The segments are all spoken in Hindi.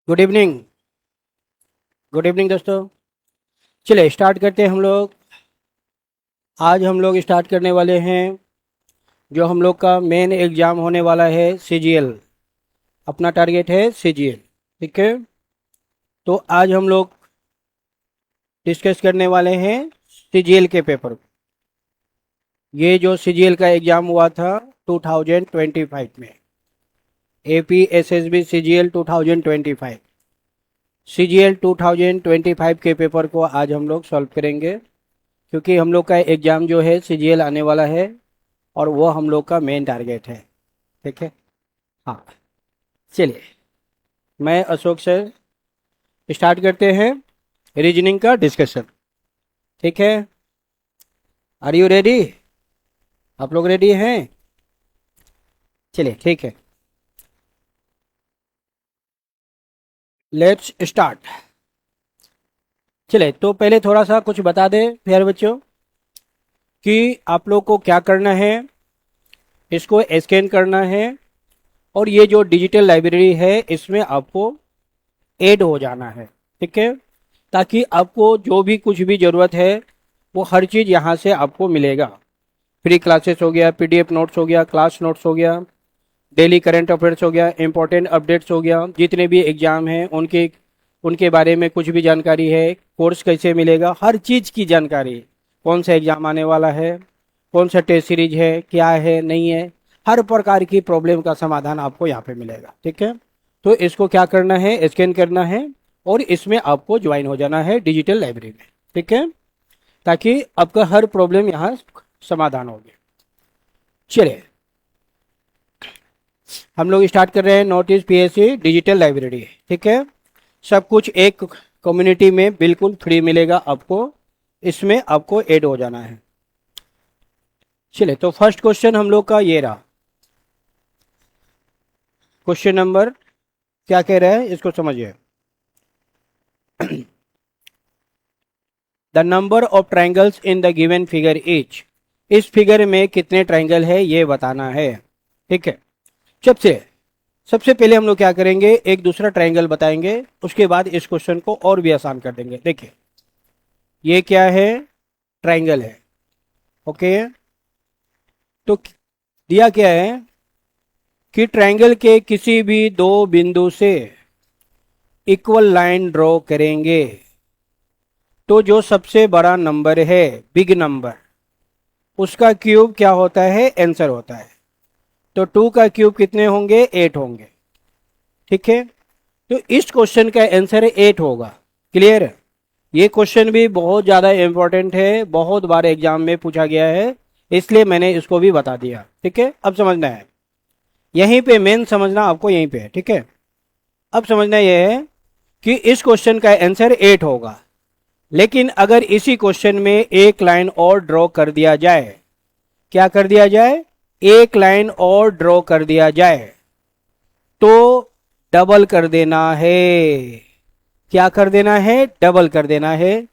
Good evening. गुड इवनिंग दोस्तों। चलिए स्टार्ट करते हैं हम लोग। आज हम लोग स्टार्ट करने वाले हैं जो हम लोग का मेन एग्ज़ाम होने वाला है सीजीएल। अपना टारगेट है सीजीएल। ठीक है, तो आज हम लोग डिस्कस करने वाले हैं सीजीएल के पेपर। ये जो सीजीएल का एग्ज़ाम हुआ था 2025 में, एपी एसएसबी सीजीएल 2025, सीजीएल 2025 के पेपर को आज हम लोग सॉल्व करेंगे, क्योंकि हम लोग का एग्ज़ाम जो है सीजीएल आने वाला है और वो हम लोग का मेन टारगेट है। ठीक है, हाँ। चलिए मैं अशोक सर स्टार्ट करते हैं रीजनिंग का डिस्कशन। ठीक है, आर यू रेडी? आप लोग रेडी हैं? चलिए ठीक है, लेट्स स्टार्ट। चलिए तो पहले थोड़ा सा कुछ बता दें प्यारे बच्चों कि आप लोग को क्या करना है। इसको स्कैन करना है और ये जो डिजिटल लाइब्रेरी है इसमें आपको ऐड हो जाना है। ठीक है, ताकि आपको जो भी कुछ भी ज़रूरत है वो हर चीज़ यहाँ से आपको मिलेगा। फ्री क्लासेस हो गया, पीडीएफ नोट्स हो गया, क्लास नोट्स हो गया, डेली करंट अफेयर्स हो गया, इंपॉर्टेंट अपडेट्स हो गया, जितने भी एग्ज़ाम हैं उनके बारे में कुछ भी जानकारी है, कोर्स कैसे मिलेगा, हर चीज़ की जानकारी, कौन सा एग्ज़ाम आने वाला है, कौन सा टेस्ट सीरीज है, क्या है नहीं है, हर प्रकार की प्रॉब्लम का समाधान आपको यहाँ पे मिलेगा। ठीक है, तो इसको क्या करना है, स्कैन करना है और इसमें आपको ज्वाइन हो जाना है डिजिटल लाइब्रेरी में। ठीक है, ताकि आपका हर प्रॉब्लम यहाँ समाधान होगी। चलिए हम लोग स्टार्ट कर रहे हैं नोटिस पीएससी डिजिटल लाइब्रेरी। ठीक है, सब कुछ एक कम्युनिटी में बिल्कुल फ्री मिलेगा आपको, इसमें आपको ऐड हो जाना है। चलिए तो फर्स्ट क्वेश्चन हम लोग का ये रहा। क्वेश्चन नंबर क्या कह रहा है इसको समझिए। The number of triangles in the given figure is, इस फिगर में कितने ट्राइंगल है ये बताना है। ठीक है, सबसे पहले हम लोग क्या करेंगे, एक दूसरा ट्राइंगल बताएंगे, उसके बाद इस क्वेश्चन को और भी आसान कर देंगे। देखिए ये क्या है, ट्राइंगल है। ओके, तो दिया क्या है कि ट्राइंगल के किसी भी दो बिंदु से इक्वल लाइन ड्रॉ करेंगे तो जो सबसे बड़ा नंबर है, बिग नंबर, उसका क्यूब क्या होता है, आंसर होता है। तो 2 का क्यूब कितने होंगे, 8 होंगे। ठीक है, तो इस क्वेश्चन का आंसर 8 होगा। क्लियर है? ये क्वेश्चन भी बहुत ज़्यादा इंपॉर्टेंट है, बहुत बार एग्जाम में पूछा गया है, इसलिए मैंने इसको भी बता दिया। ठीक है, अब समझना है, यहीं पे मेन समझना आपको यहीं पे है। ठीक है, अब समझना यह है कि इस क्वेश्चन का आंसर 8 होगा, लेकिन अगर इसी क्वेश्चन में एक लाइन और ड्रॉ कर दिया जाए, क्या कर दिया जाए, एक लाइन और ड्रॉ कर दिया जाए तो डबल कर देना है। क्या कर देना है, डबल कर देना है।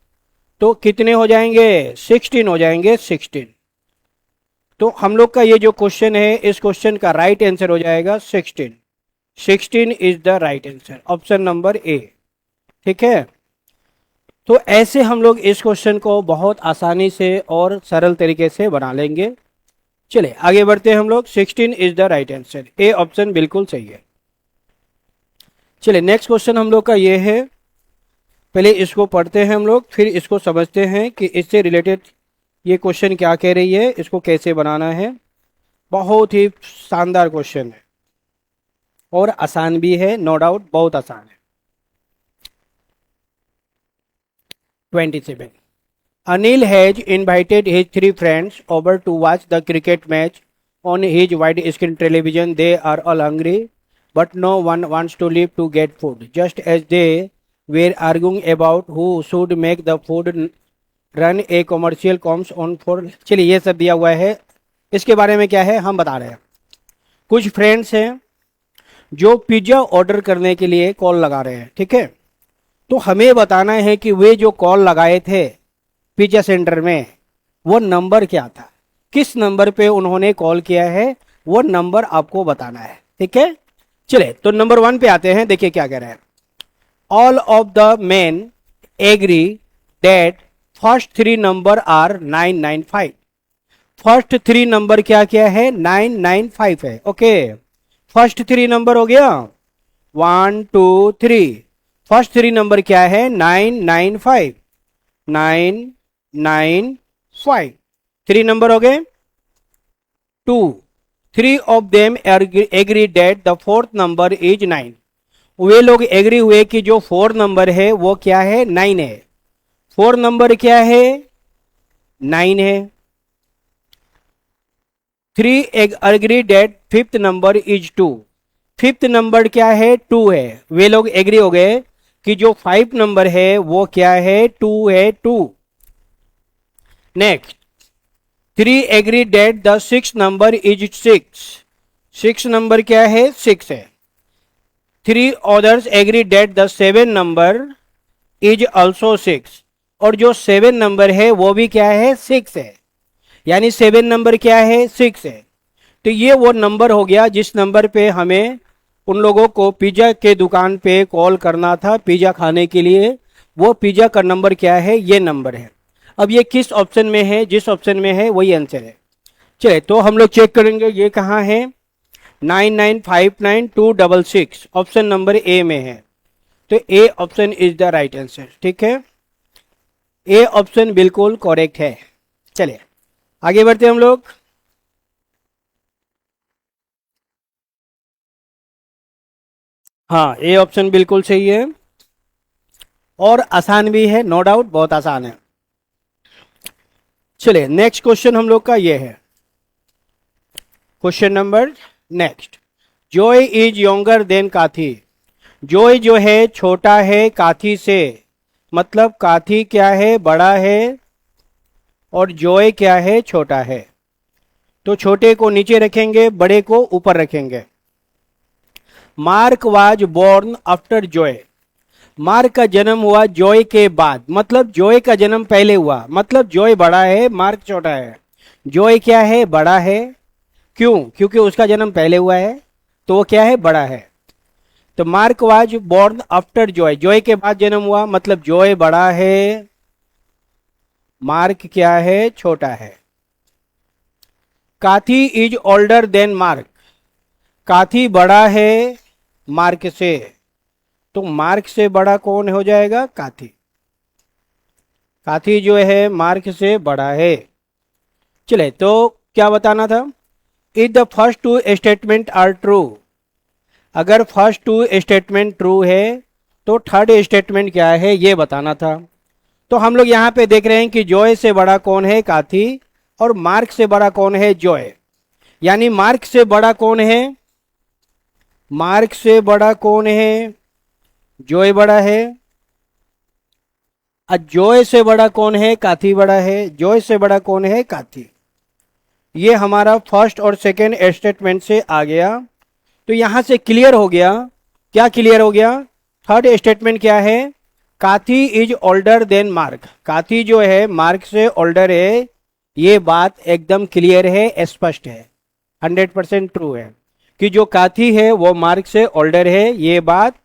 तो कितने हो जाएंगे, 16 हो जाएंगे, 16। तो हम लोग का ये जो क्वेश्चन है, इस क्वेश्चन का राइट आंसर हो जाएगा 16। 16 is the right answer, option number A. ठीक है, तो ऐसे हम लोग इस क्वेश्चन को बहुत आसानी से और सरल तरीके से बना लेंगे। चलिए आगे बढ़ते हैं हम लोग। 16 is the right answer, A option बिल्कुल सही है। चलिए नेक्स्ट क्वेश्चन हम लोग का ये है, पहले इसको पढ़ते हैं हम लोग, फिर इसको समझते हैं कि इससे रिलेटेड ये क्वेश्चन क्या कह रही है, इसको कैसे बनाना है। बहुत ही शानदार क्वेश्चन है और आसान भी है, नो डाउट बहुत आसान है। 27, Anil has invited his 3 friends over to watch the cricket match on his widescreen television. They are all hungry, but no one wants to leave to get food. Just as they were arguing about who should make the food run, a commercial comes on for। चलिए ये सब दिया हुआ है, इसके बारे में क्या है हम बता रहे हैं। कुछ फ्रेंड्स हैं जो पिज्ज़ा ऑर्डर करने के लिए कॉल लगा रहे हैं। ठीक है, तो हमें बताना है कि वे जो कॉल लगाए थे पिज्जा सेंटर में, वो नंबर क्या था, किस नंबर पे उन्होंने कॉल किया है, वो नंबर आपको बताना है। ठीक है, चले तो नंबर 1 पे आते हैं। देखिए क्या कह रहे हैं, all of the man agree that first three number are 995। First three number क्या क्या है? 995 है। ओके, फर्स्ट थ्री नंबर हो गया 1 2 3। फर्स्ट थ्री नंबर क्या है? 995। 995 थ्री नंबर हो गए। 2 3 of them agree that the fourth number is 9। वे लोग एग्री हुए कि जो फोर्थ नंबर है वो क्या है? 9 है। फोर्थ नंबर क्या है? 9 है। 3 agree that fifth number is 2। Fifth number क्या है? 2 है। वे लोग एग्री हो गए कि जो 5 नंबर है वो क्या है? 2 है। 2 next 3 agree that the six number is 6। Six number क्या है? 6 है। 3 others agree that the seven number is also 6। और जो सेवन नंबर है वो भी क्या है? 6 है। यानी सेवन नंबर क्या है? 6 है। तो ये वो नंबर हो गया जिस नंबर पे हमें उन लोगों को पिज्जा के दुकान पे कॉल करना था पिज्जा खाने के लिए। वो पिज्जा का नंबर क्या है? ये नंबर है। अब ये किस ऑप्शन में है? जिस ऑप्शन में है वही आंसर है। चलिए तो हम लोग चेक करेंगे ये कहाँ है। 9959266 ऑप्शन नंबर ए में है। तो A option is the right answer. ठीक है, ए ऑप्शन बिल्कुल करेक्ट है। चलिए आगे बढ़ते हैं हम लोग। हाँ, ए ऑप्शन बिल्कुल सही है और आसान भी है, नो डाउट बहुत आसान है। चलिए नेक्स्ट क्वेश्चन हम लोग का ये है। Question number next, Joy is younger than काथी। जॉय जो है छोटा है काथी से, मतलब काथी क्या है? बड़ा है और जॉय क्या है? छोटा है। तो छोटे को नीचे रखेंगे, बड़े को ऊपर रखेंगे। Mark was born after Joy. Mark का जन्म हुआ जॉय के बाद, मतलब जॉय का जन्म पहले हुआ, मतलब जॉय बड़ा है मार्क छोटा है। जॉय क्या है? बड़ा है। क्यों? क्योंकि उसका जन्म पहले हुआ है तो वो क्या है? बड़ा है। तो Mark was born after Joy, Joy के बाद जन्म हुआ मतलब जॉय बड़ा है, मार्क क्या है? छोटा है। काथी इज ओल्डर देन मार्क। काथी बड़ा है मार्क से, तो मार्क से बड़ा कौन हो जाएगा? काथी। काथी जो है मार्क से बड़ा है। चले तो क्या बताना था? If the first two statement are true. अगर फर्स्ट टू स्टेटमेंट ट्रू है तो थर्ड स्टेटमेंट क्या है ये बताना था। तो हम लोग यहाँ पे देख रहे हैं कि जॉय से बड़ा कौन है? काथी। और मार्क से बड़ा कौन है? जॉय। यानी मार्क से बड़ा कौन है? मार्क से बड़ा कौन है? जॉय बड़ा है। और जॉय से बड़ा कौन है? काथी बड़ा है। जॉय से बड़ा कौन है? काथी। ये हमारा फर्स्ट और सेकेंड स्टेटमेंट से आ गया। तो यहां से क्लियर हो गया। क्या क्लियर हो गया? थर्ड स्टेटमेंट क्या है? काथी इज ओल्डर देन मार्क। काथी जो है मार्क से ओल्डर है। ये बात एकदम क्लियर है, स्पष्ट है, 100% ट्रू है कि जो काथी है वो मार्क से ओल्डर है। ये बात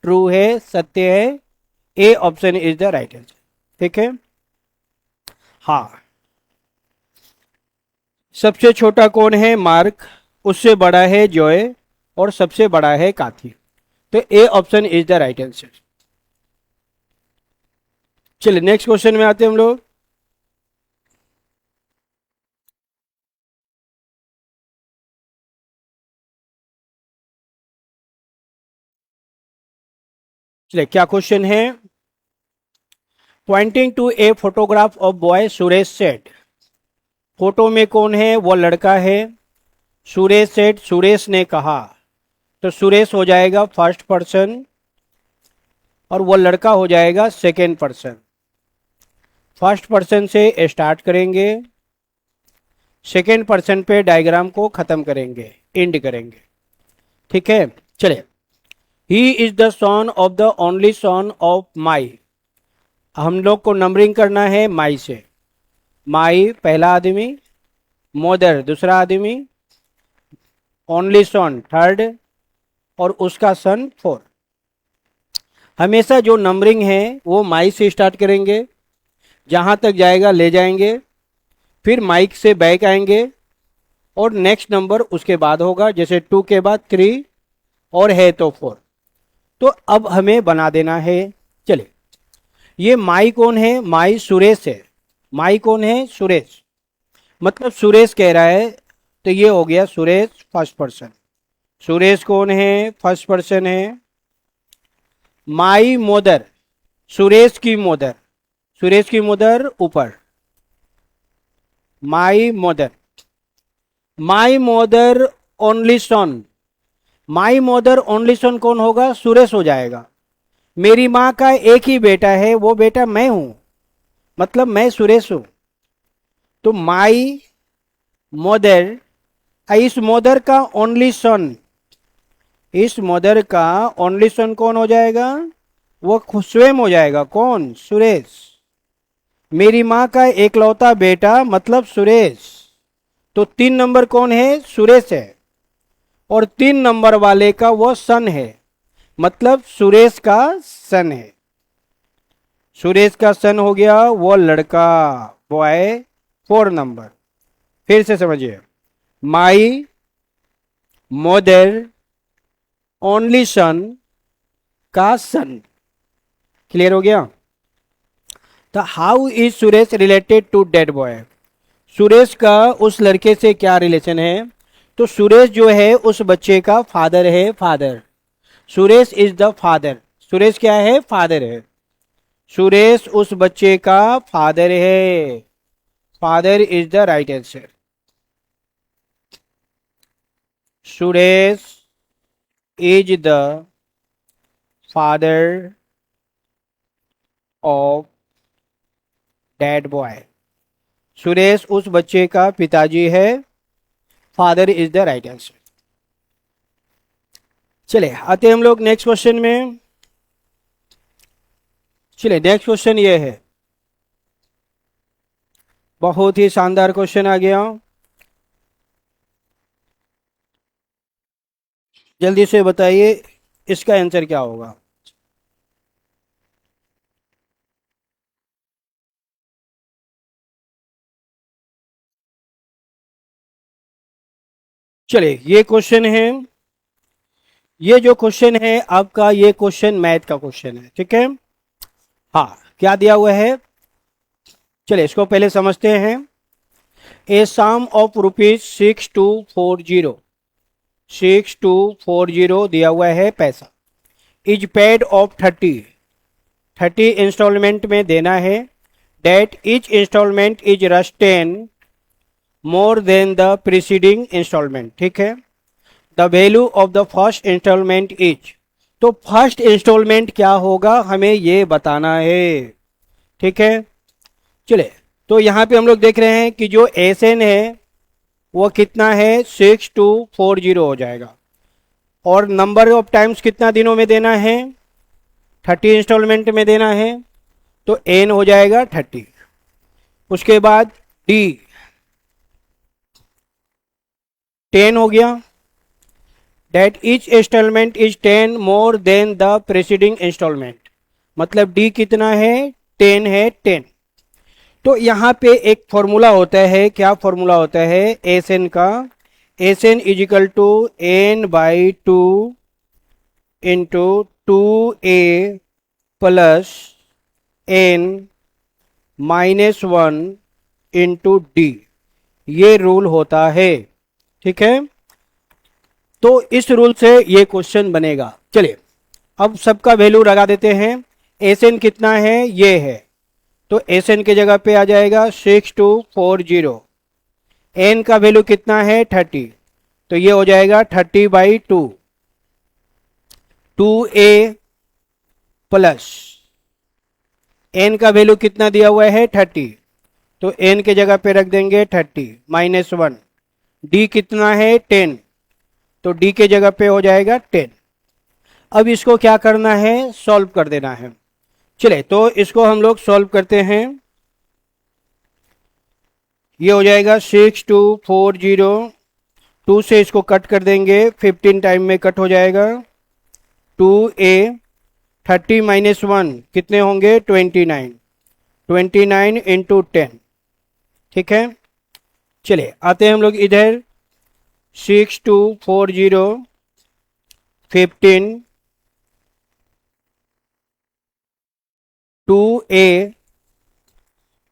ट्रू है, सत्य है। A option is the right answer. ठीक है। हाँ, सबसे छोटा कौन है? मार्क। उससे बड़ा है जॉय और सबसे बड़ा है काथी। तो A option is the right answer. चलिए नेक्स्ट क्वेश्चन में आते हैं हम लोग। चलिए क्या क्वेश्चन है? Pointing to a photograph of boy Suresh Seth. Photo में कौन है? वो लड़का है। सुरेश सेठ, सुरेश ने कहा, तो सुरेश हो जाएगा फर्स्ट पर्सन और वो लड़का हो जाएगा सेकेंड पर्सन। फर्स्ट पर्सन से स्टार्ट करेंगे, सेकेंड पर्सन पे डायग्राम को खत्म करेंगे, एंड करेंगे। ठीक है। चलिए, he is the son of the only son of my. हम लोग को नंबरिंग करना है माई से। माई पहला आदमी, मदर दूसरा आदमी, ओनली सन थर्ड और उसका सन फोर्थ। हमेशा जो नंबरिंग है वो माइक से स्टार्ट करेंगे, जहाँ तक जाएगा ले जाएंगे, फिर माइक से बैक आएंगे और नेक्स्ट नंबर उसके बाद होगा, जैसे 2 के बाद 3 और है तो 4। तो अब हमें बना देना है। चलिए, ये माई कौन है? माई सुरेश है। माई कौन है? सुरेश। मतलब सुरेश कह रहा है, तो ये हो गया सुरेश फर्स्ट पर्सन। सुरेश कौन है? फर्स्ट पर्सन है। माई मदर, सुरेश की मदर, सुरेश की मदर ऊपर, my mother. My mother only son, my mother only son कौन होगा? सुरेश हो जाएगा। मेरी माँ का एक ही बेटा है, वो बेटा मैं हूं, मतलब मैं सुरेश हूं। तो माई मदर, इस मदर का ओनली सन, इस मदर का ओनली सन कौन हो जाएगा? वो स्वयं हो जाएगा। कौन? सुरेश। मेरी माँ का एकलौता बेटा मतलब सुरेश। तो 3 नंबर कौन है? सुरेश है। और 3 नंबर वाले का वो सन है, मतलब सुरेश का सन है। सुरेश का सन हो गया वो लड़का, बॉय 4 नंबर। फिर से समझिए, माई मदर ओनली सन का सन। क्लियर हो गया? तो how is Suresh related to that boy? Suresh का उस लड़के से क्या रिलेशन है? तो सुरेश जो है उस बच्चे का फादर है, father. Suresh is the father. Suresh क्या है? फादर है। सुरेश उस बच्चे का फादर है। Father is the right answer. Suresh is the father of dead boy. Suresh उस बच्चे का पिताजी है। Father is the right answer. चले आते हम लोग नेक्स्ट क्वेश्चन में। चलिए नेक्स्ट क्वेश्चन ये है, बहुत ही शानदार क्वेश्चन आ गया। जल्दी से बताइए इसका आंसर क्या होगा। चलिए ये क्वेश्चन है, ये जो क्वेश्चन है आपका, ये क्वेश्चन मैथ का क्वेश्चन है, ठीक है। हाँ, क्या दिया हुआ है? चलिए इसको पहले समझते हैं। ए सम ऑफ रुपीज 6240, 6240 दिया हुआ है पैसा। इज पेड ऑफ 30, 30 इंस्टॉलमेंट में देना है। डेट ईच इंस्टॉलमेंट इज रस 10 more than the preceding instalment, ठीक है। The value of the first instalment is, तो फर्स्ट इंस्टॉलमेंट क्या होगा हमें ये बताना है, ठीक है। चले, तो यहां पे हम लोग देख रहे हैं कि जो एसएन है वो कितना है? 6240 हो जाएगा। और नंबर ऑफ टाइम्स कितना दिनों में देना है? 30 इंस्टॉलमेंट में देना है, तो एन हो जाएगा 30। उसके बाद डी 10 हो गया। That each instalment is 10 more than the preceding instalment, मतलब डी कितना है? 10 है, 10। तो यहाँ पे एक फॉर्मूला होता है, क्या फॉर्मूला होता है एस एन का? S N is equal to N by 2 into 2a plus N minus 1 into D, ये रूल होता है, ठीक है। तो इस रूल से ये क्वेश्चन बनेगा। चलिए अब सबका वैल्यू लगा देते हैं। एस एन कितना है? ये है, तो एस एन के जगह पे आ जाएगा 6240। एन का वैल्यू कितना है? 30, तो ये हो जाएगा 30/2। 2a प्लस एन का वैल्यू कितना दिया हुआ है? 30, तो एन के जगह पे रख देंगे 30 माइनस 1। डी कितना है? 10, तो डी के जगह पे हो जाएगा 10। अब इसको क्या करना है? सॉल्व कर देना है। चले तो इसको हम लोग सॉल्व करते हैं। ये हो जाएगा 6240, 2 से इसको कट कर देंगे, 15 टाइम में कट हो जाएगा। 2a 30 माइनस 1 कितने होंगे 29, 29 इंटू 10। ठीक है, चलिए आते हैं हम लोग इधर 6240 15 2a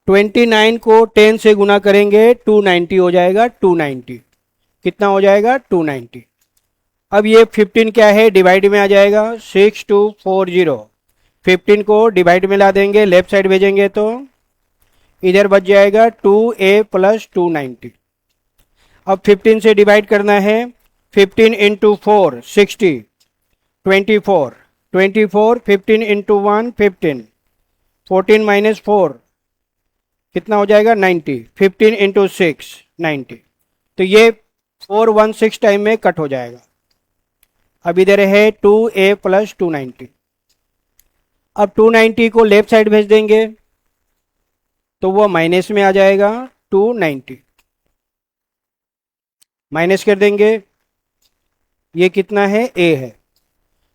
29 को 10 से गुना करेंगे 290 हो जाएगा, 290 कितना हो जाएगा 290। अब ये 15 क्या है डिवाइड में आ जाएगा, 6240 15 को डिवाइड में ला देंगे, लेफ्ट साइड भेजेंगे तो इधर बच जाएगा 2a प्लस 290। अब 15 से डिवाइड करना है, 15 इंटू 4 60, 24 24 15 इंटू 1 15, 14 माइनस 4 कितना हो जाएगा 90, 15 इंटू 6 90। तो ये 416 टाइम में कट हो जाएगा। अब इधर है 2a प्लस 290। अब 290 को लेफ्ट साइड भेज देंगे तो वो माइनस में आ जाएगा, 290 माइनस कर देंगे, ये कितना है a है,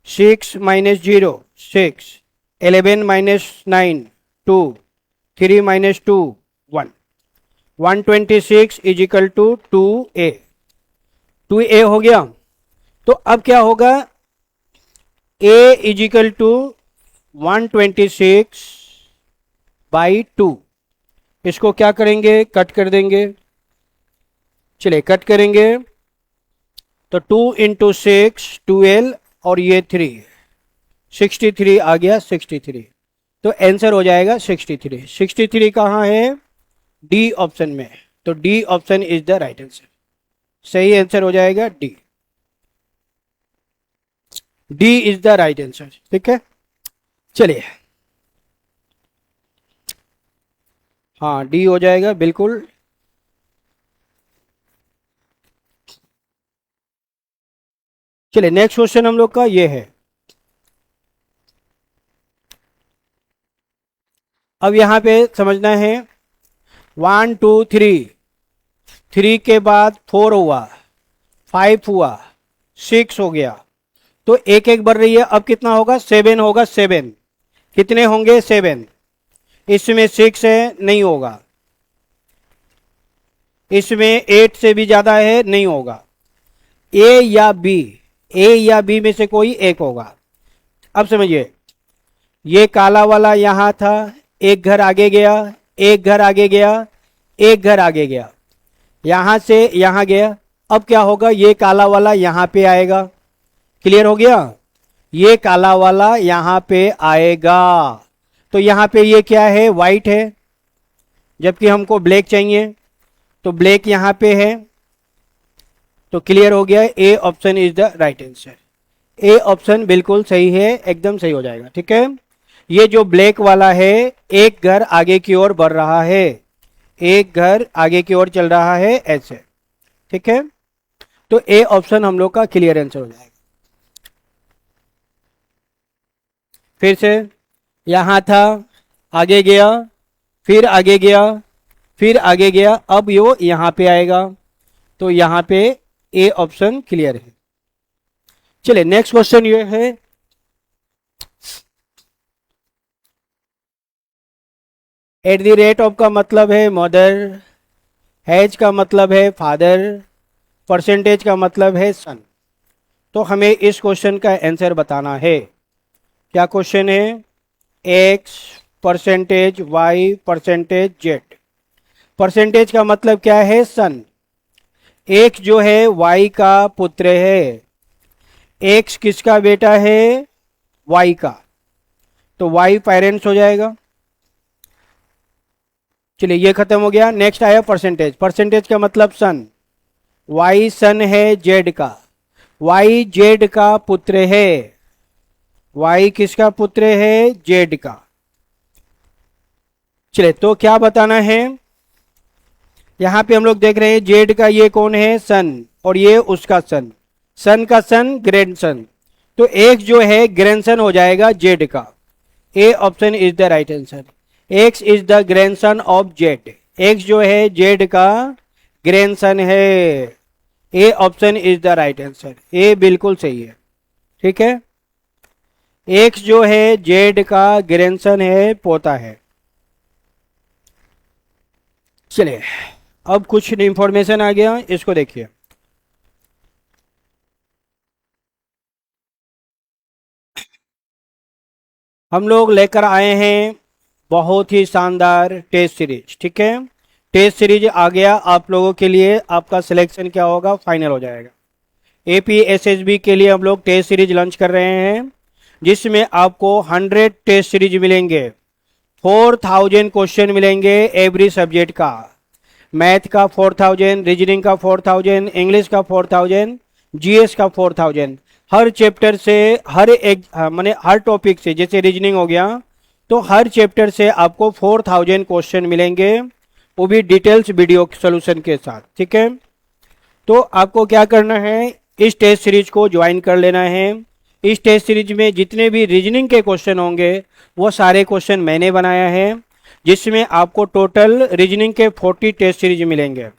6 minus 0 6, 11 minus 9 2, 3 minus 2 1, 126 is equal to 2a। 2a हो गया। तो अब क्या होगा, a is equal to 126 by 2। इसको क्या करेंगे कट कर देंगे, चलिए कट करेंगे तो 2 इंटू 6 12 और ये 3 63 आ गया 63। तो आंसर हो जाएगा 63। 63 कहाँ है डी ऑप्शन में, तो D option is the right answer, सही आंसर हो जाएगा D, D is the right answer. ठीक है, चलिए हाँ डी हो जाएगा बिल्कुल। चलिए नेक्स्ट क्वेश्चन हम लोग का ये है। अब यहां पे समझना है 1 2 3, 3 के बाद 4 हुआ, 5 हुआ, 6 हो गया, तो एक एक बढ़ रही है। अब कितना होगा 7 होगा, 7 कितने होंगे 7, इसमें 6 है नहीं होगा, इसमें 8 से भी ज्यादा है नहीं होगा, ए या बी, ए या बी में से कोई एक होगा। अब समझिए ये काला वाला यहां था, एक घर आगे गया, एक घर आगे गया, एक घर आगे गया, यहां से यहां गया। अब क्या होगा ये काला वाला यहां पे आएगा, क्लियर हो गया, ये काला वाला यहां पे आएगा। तो यहां पे ये क्या है वाइट है, जबकि हमको ब्लैक चाहिए, तो ब्लैक यहां पे है। तो क्लियर हो गया, ए option is the right answer, A option बिल्कुल सही है, एकदम सही हो जाएगा। ठीक है, ये जो ब्लैक वाला है एक घर आगे की ओर बढ़ रहा है, एक घर आगे की ओर चल रहा है ऐसे। ठीक है, तो ए ऑप्शन हम लोग का क्लियर आंसर हो जाएगा। फिर से यहां था, आगे गया, फिर आगे गया, फिर आगे गया, अब यो यहां पे आएगा, तो यहां पे ए ऑप्शन क्लियर है। चलिए नेक्स्ट क्वेश्चन ये है, एट द रेट ऑफ का मतलब है मदर, हैज का मतलब है फादर, परसेंटेज का मतलब है सन। तो हमें इस क्वेश्चन का आंसर बताना है। क्या क्वेश्चन है, X percentage Y percentage Z. Percentage का मतलब क्या है सन, एक्स जो है वाई का पुत्र है, एक्स किसका बेटा है वाई का, तो वाई पेरेंट्स हो जाएगा। चलिए ये खत्म हो गया। नेक्स्ट आया परसेंटेज, परसेंटेज का मतलब सन, वाई सन है जेड का, वाई जेड का पुत्र है, वाई किसका पुत्र है जेड का। चलिए तो क्या बताना है, यहां पे हम लोग देख रहे हैं जेड का ये कौन है सन, और ये उसका सन, सन का सन ग्रैंडसन, तो एक्स जो है ग्रैंडसन हो जाएगा जेड का। A option is the right answer, X is the grandson of Z, X जो है जेड का ग्रैंडसन है। A option is the right answer, A बिल्कुल सही है। ठीक है, एक्स जो है जेड का ग्रैंडसन है, पोता है। चलिए अब कुछ इंफॉर्मेशन आ गया, इसको देखिए। हम लोग लेकर आए हैं बहुत ही शानदार टेस्ट सीरीज, ठीक है। टेस्ट सीरीज आ गया आप लोगों के लिए, आपका सिलेक्शन क्या होगा, फाइनल हो जाएगा। एपीएसएसबी के लिए हम लोग टेस्ट सीरीज लॉन्च कर रहे हैं, जिसमें आपको 100 टेस्ट सीरीज मिलेंगे, 4000 क्वेश्चन मिलेंगे एवरी सब्जेक्ट का। मैथ का 4000, रीजनिंग का 4000, इंग्लिश का 4000, जीएस का 4000। हर चैप्टर से, हर एक माने हर टॉपिक से, जैसे रीजनिंग हो गया तो हर चैप्टर से आपको 4000 क्वेश्चन मिलेंगे, वो भी डिटेल्स वीडियो सोल्यूशन के साथ, ठीक है। तो आपको क्या करना है, इस टेस्ट सीरीज को ज्वाइन कर लेना है। इस टेस्ट सीरीज में जितने भी रीजनिंग के क्वेश्चन होंगे वो सारे क्वेश्चन मैंने बनाया है, जिसमें आपको टोटल रीजनिंग के 40 टेस्ट सीरीज मिलेंगे।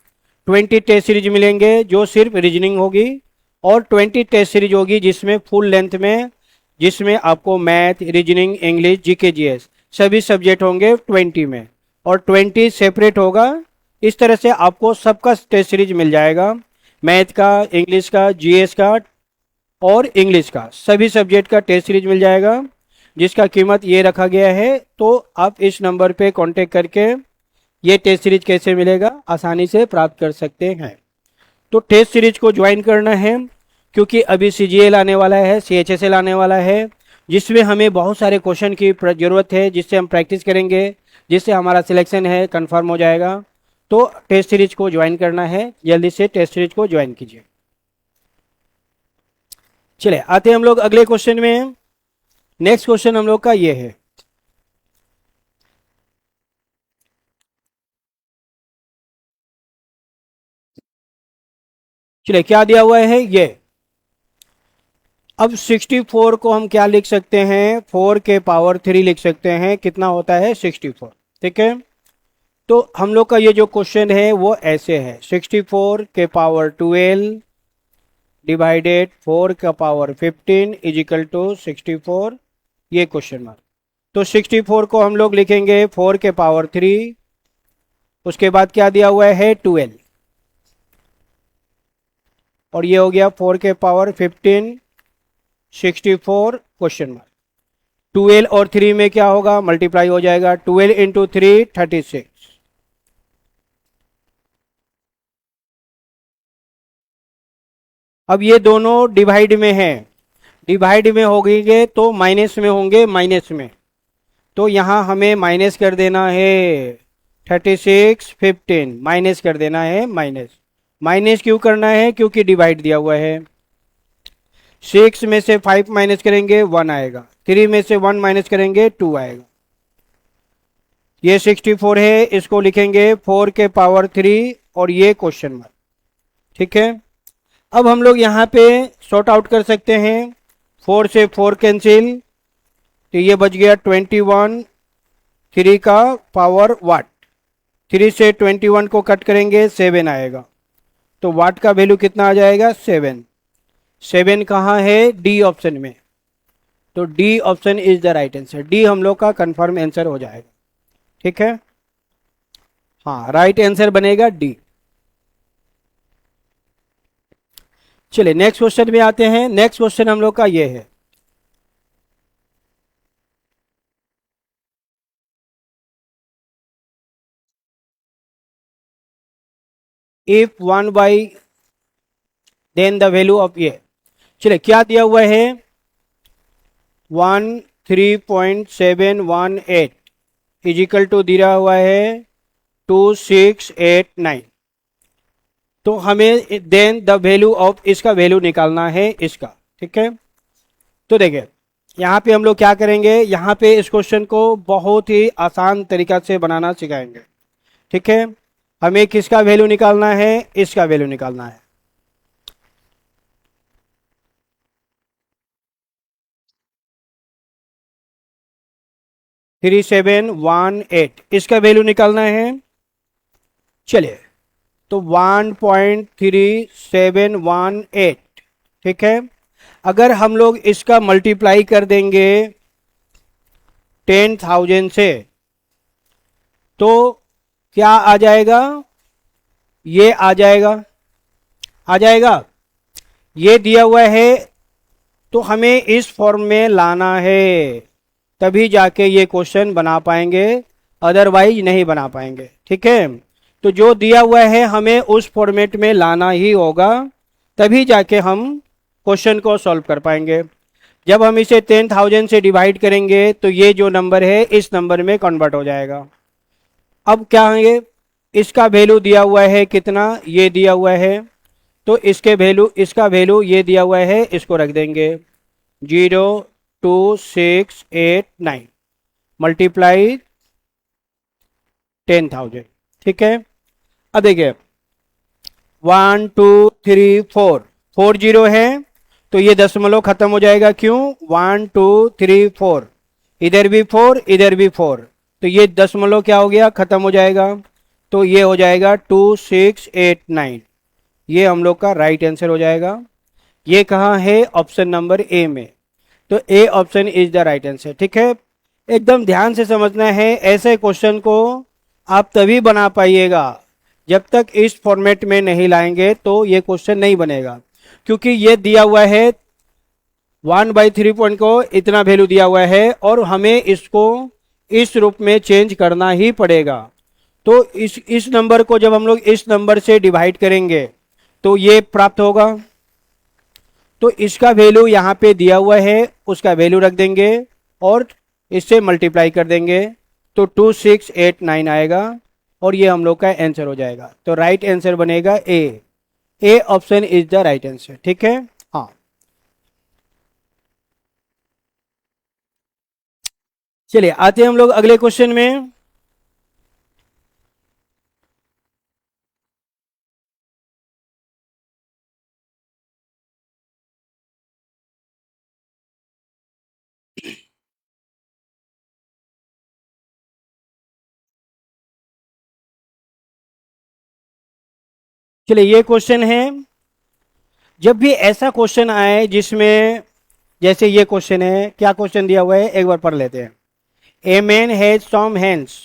20 टेस्ट सीरीज मिलेंगे जो सिर्फ रीजनिंग होगी, और 20 टेस्ट सीरीज होगी जिसमें फुल लेंथ में, जिसमें आपको math, reasoning, English, GK, GS सभी सब्जेक्ट होंगे 20 में, और 20 सेपरेट होगा। इस तरह से आपको सबका टेस्ट सीरीज मिल जाएगा, मैथ का, इंग्लिश का, जीएस का और इंग्लिश का, सभी सब्जेक्ट का टेस्ट सीरीज मिल जाएगा, जिसका कीमत ये रखा गया है। तो आप इस नंबर पे कांटेक्ट करके ये टेस्ट सीरीज कैसे मिलेगा आसानी से प्राप्त कर सकते हैं। तो टेस्ट सीरीज को ज्वाइन करना है, क्योंकि अभी सीजीएल आने वाला है, सीएचएसएल आने वाला है, जिसमें हमें बहुत सारे क्वेश्चन की ज़रूरत है, जिससे हम प्रैक्टिस करेंगे, जिससे हमारा सिलेक्शन है कंफर्म हो जाएगा। तो टेस्ट सीरीज को ज्वाइन करना है, जल्दी से टेस्ट सीरीज को ज्वाइन कीजिए। चलिए आते हैं हम लोग अगले क्वेश्चन में। नेक्स्ट क्वेश्चन हम लोग का ये है, चलिए क्या दिया हुआ है ये। अब 64 को हम क्या लिख सकते हैं, 4 के पावर 3 लिख सकते हैं, कितना होता है 64, ठीक है। तो हम लोग का ये जो क्वेश्चन है वो ऐसे है, 64 के पावर 12 डिवाइडेड 4 का पावर 15 इज इक्वल टू 64, ये क्वेश्चन मार्क। तो 64 को हम लोग लिखेंगे 4 के पावर 3, उसके बाद क्या दिया हुआ है 12, और ये हो गया 4 के पावर 15 64 क्वेश्चन मार्क। 12 और 3 में क्या होगा, मल्टीप्लाई हो जाएगा, 12 इंटू 3 36। अब ये दोनों डिवाइड में हैं, डिवाइड में होंगे तो माइनस में होंगे, माइनस में, तो यहां हमें माइनस कर देना है 36 15, माइनस कर देना है, माइनस। माइनस क्यों करना है, क्योंकि डिवाइड दिया हुआ है। 6 में से 5 माइनस करेंगे 1 आएगा, 3 में से 1 माइनस करेंगे 2 आएगा। ये 64 है, इसको लिखेंगे 4 के पावर 3 और ये क्वेश्चन मार्क, ठीक है। अब हम लोग यहाँ पे सॉर्ट आउट कर सकते हैं, 4 से 4 कैंसिल, तो ये बच गया 21, 3 का पावर वाट, 3 से 21 को कट करेंगे 7 आएगा, तो वाट का वैल्यू कितना आ जाएगा 7। 7 कहाँ है, डी ऑप्शन में, तो D option is the right answer. D हम लोग का कंफर्म आंसर हो जाएगा, ठीक है। हाँ राइट आंसर बनेगा डी। चलिए नेक्स्ट क्वेश्चन में आते हैं। नेक्स्ट क्वेश्चन हम लोग का ये है, if 1/, then the value of ये। चलिए क्या दिया हुआ है, 13.718 इजिकल टू दिया हुआ है 2689। तो हमें देन द वैल्यू ऑफ, इसका वैल्यू निकालना है इसका, ठीक है। तो देखिए यहाँ पे हम लोग क्या करेंगे, यहाँ पे इस क्वेश्चन को बहुत ही आसान तरीका से बनाना सिखाएंगे, ठीक है। हमें किसका वैल्यू निकालना है, इसका वैल्यू निकालना है। थ्री सेवन वन एट, इसका वैल्यू निकालना है। चलिए तो 1.3718, ठीक है। अगर हम लोग इसका मल्टीप्लाई कर देंगे 10,000 से तो क्या आ जाएगा, ये आ जाएगा, आ जाएगा। ये दिया हुआ है तो हमें इस फॉर्म में लाना है, तभी जाके ये क्वेश्चन बना पाएंगे, अदरवाइज नहीं बना पाएंगे। ठीक है, तो जो दिया हुआ है हमें उस फॉर्मेट में लाना ही होगा, तभी जाके हम क्वेश्चन को सॉल्व कर पाएंगे। जब हम इसे 10,000 से डिवाइड करेंगे तो ये जो नंबर है इस नंबर में कन्वर्ट हो जाएगा। अब क्या है, इसका वैल्यू दिया हुआ है कितना, ये दिया हुआ है, तो इसका वैल्यू ये दिया हुआ है, इसको रख देंगे 02689 मल्टीप्लाई 10,000। ठीक है, अब देखिए 1 2 3 4 4 जीरो है तो ये दशमलव खत्म हो जाएगा, क्यों, 1 2 3 4, इधर भी 4 इधर भी 4, तो ये दशमलव क्या हो गया, खत्म हो जाएगा, तो ये हो जाएगा 2689। ये हम लोग का राइट आंसर हो जाएगा। ये कहाँ है, ऑप्शन नंबर ए में, तो A option is the right answer. ठीक है, एकदम ध्यान से समझना है, ऐसे क्वेश्चन को आप तभी बना पाइएगा जब तक इस फॉर्मेट में नहीं लाएंगे तो ये क्वेश्चन नहीं बनेगा, क्योंकि ये दिया हुआ है 1/3 पॉइंट को इतना वैल्यू दिया हुआ है और हमें इसको इस रूप में चेंज करना ही पड़ेगा। तो इस नंबर को जब हम लोग इस नंबर से डिवाइड करेंगे तो ये प्राप्त होगा, तो इसका वैल्यू यहाँ पे दिया हुआ है, उसका वैल्यू रख देंगे और इससे मल्टीप्लाई कर देंगे तो 2689 आएगा और ये हम लोग का आंसर हो जाएगा। तो राइट आंसर बनेगा ए option is the right answer. ठीक है, हाँ चलिए आते हैं हम लोग अगले क्वेश्चन में। चलिए ये क्वेश्चन है, जब भी ऐसा क्वेश्चन आए जिसमें, जैसे ये क्वेश्चन है, क्या क्वेश्चन दिया हुआ है एक बार पढ़ लेते हैं। A man has some hens,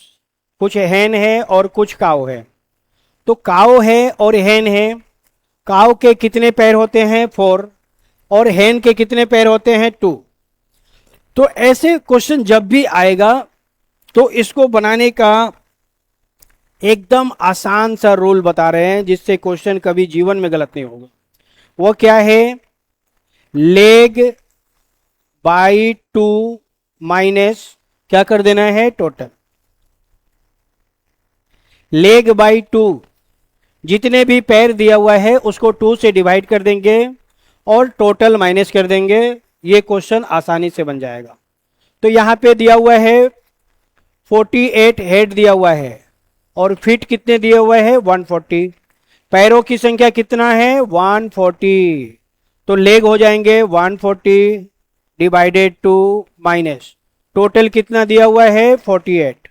कुछ हैन है और कुछ काव है, तो काव है और हैन है, काव के कितने पैर होते हैं 4 और हैन के कितने पैर होते हैं 2। तो ऐसे क्वेश्चन जब भी आएगा तो इसको बनाने का एकदम आसान सा रूल बता रहे हैं जिससे क्वेश्चन कभी जीवन में गलत नहीं होगा। वो क्या है, लेग बाई 2 माइनस क्या कर देना है, टोटल। लेग बाई 2, जितने भी पैर दिया हुआ है उसको 2 से डिवाइड कर देंगे और टोटल माइनस कर देंगे, ये क्वेश्चन आसानी से बन जाएगा। तो यहां पे दिया हुआ है 48 हेड दिया हुआ है और फीट कितने दिए हुए हैं 140, पैरों की संख्या कितना है 140, तो लेग हो जाएंगे 140 डिवाइडेड 2 माइनस टोटल कितना दिया हुआ है 48,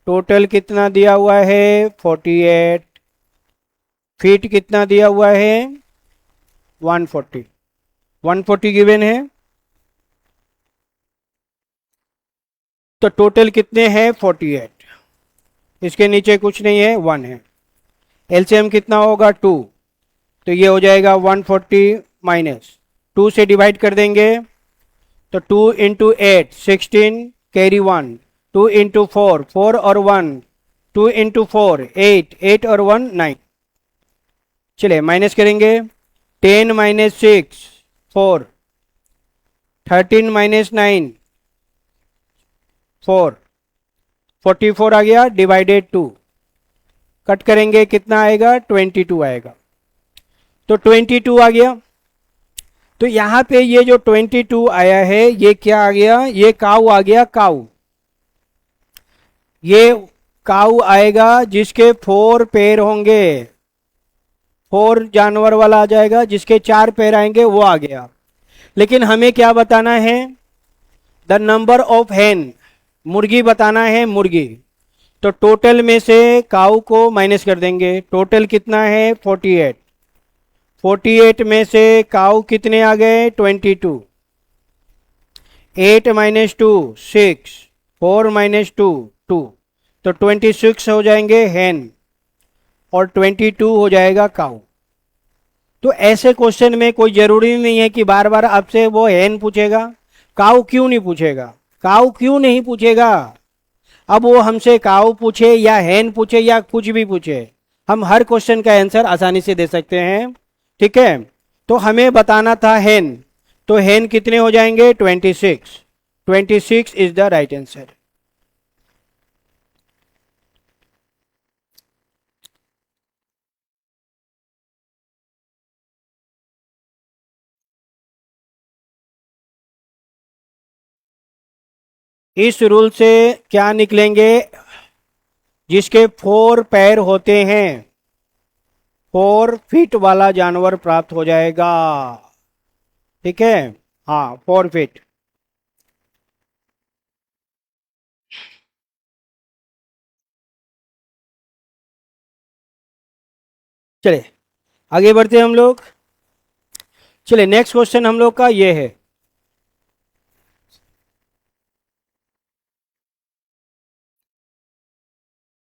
टोटल कितना दिया हुआ है 48, फीट कितना दिया हुआ है 140, 140 गिवन है, तो टोटल कितने हैं 48, इसके नीचे कुछ नहीं है 1 है, एलसीएम कितना होगा 2, तो ये हो जाएगा 140 माइनस 2 से डिवाइड कर देंगे तो 2 इंटू 8 16 कैरी 1, 2 इंटू 4 4 और 1, 2 इंटू 4 8 8 और 1 9। चलिए माइनस करेंगे, 10 माइनस 6 4, 13 माइनस 9 4, 44 आ गया डिवाइडेड 2, कट करेंगे कितना आएगा 22 आएगा, तो 22 आ गया। तो यहां पे ये जो 22 आया है ये क्या आ गया, ये काऊ आ गया, काऊ, ये काऊ आएगा जिसके 4 पैर होंगे, 4 जानवर वाला आ जाएगा, जिसके 4 पैर आएंगे वो आ गया। लेकिन हमें क्या बताना है, द नंबर ऑफ हैन, मुर्गी बताना है, मुर्गी, तो टोटल में से काऊ को माइनस कर देंगे, टोटल कितना है 48, 48 में से काऊ कितने आ गए? 22। 8 माइनस 2 6, 4 माइनस 2 2, तो 26 हो जाएंगे हैन और 22 हो जाएगा काऊ। तो ऐसे क्वेश्चन में कोई जरूरी नहीं है कि बार बार आपसे वो हैन पूछेगा। काऊ क्यों नहीं पूछेगा? काऊ क्यों नहीं पूछेगा? अब वो हमसे काऊ पूछे या हैन पूछे या कुछ भी पूछे, हम हर क्वेश्चन का आंसर आसानी से दे सकते हैं। ठीक है, तो हमें बताना था हैन, तो हैन कितने हो जाएंगे? 26। 26 इज द राइट आंसर। इस रूल से क्या निकलेंगे? जिसके 4 पैर होते हैं 4 फीट वाला जानवर प्राप्त हो जाएगा। ठीक है, हाँ 4 फीट। चले आगे बढ़ते हैं हम लोग। चले नेक्स्ट क्वेश्चन हम लोग का ये है,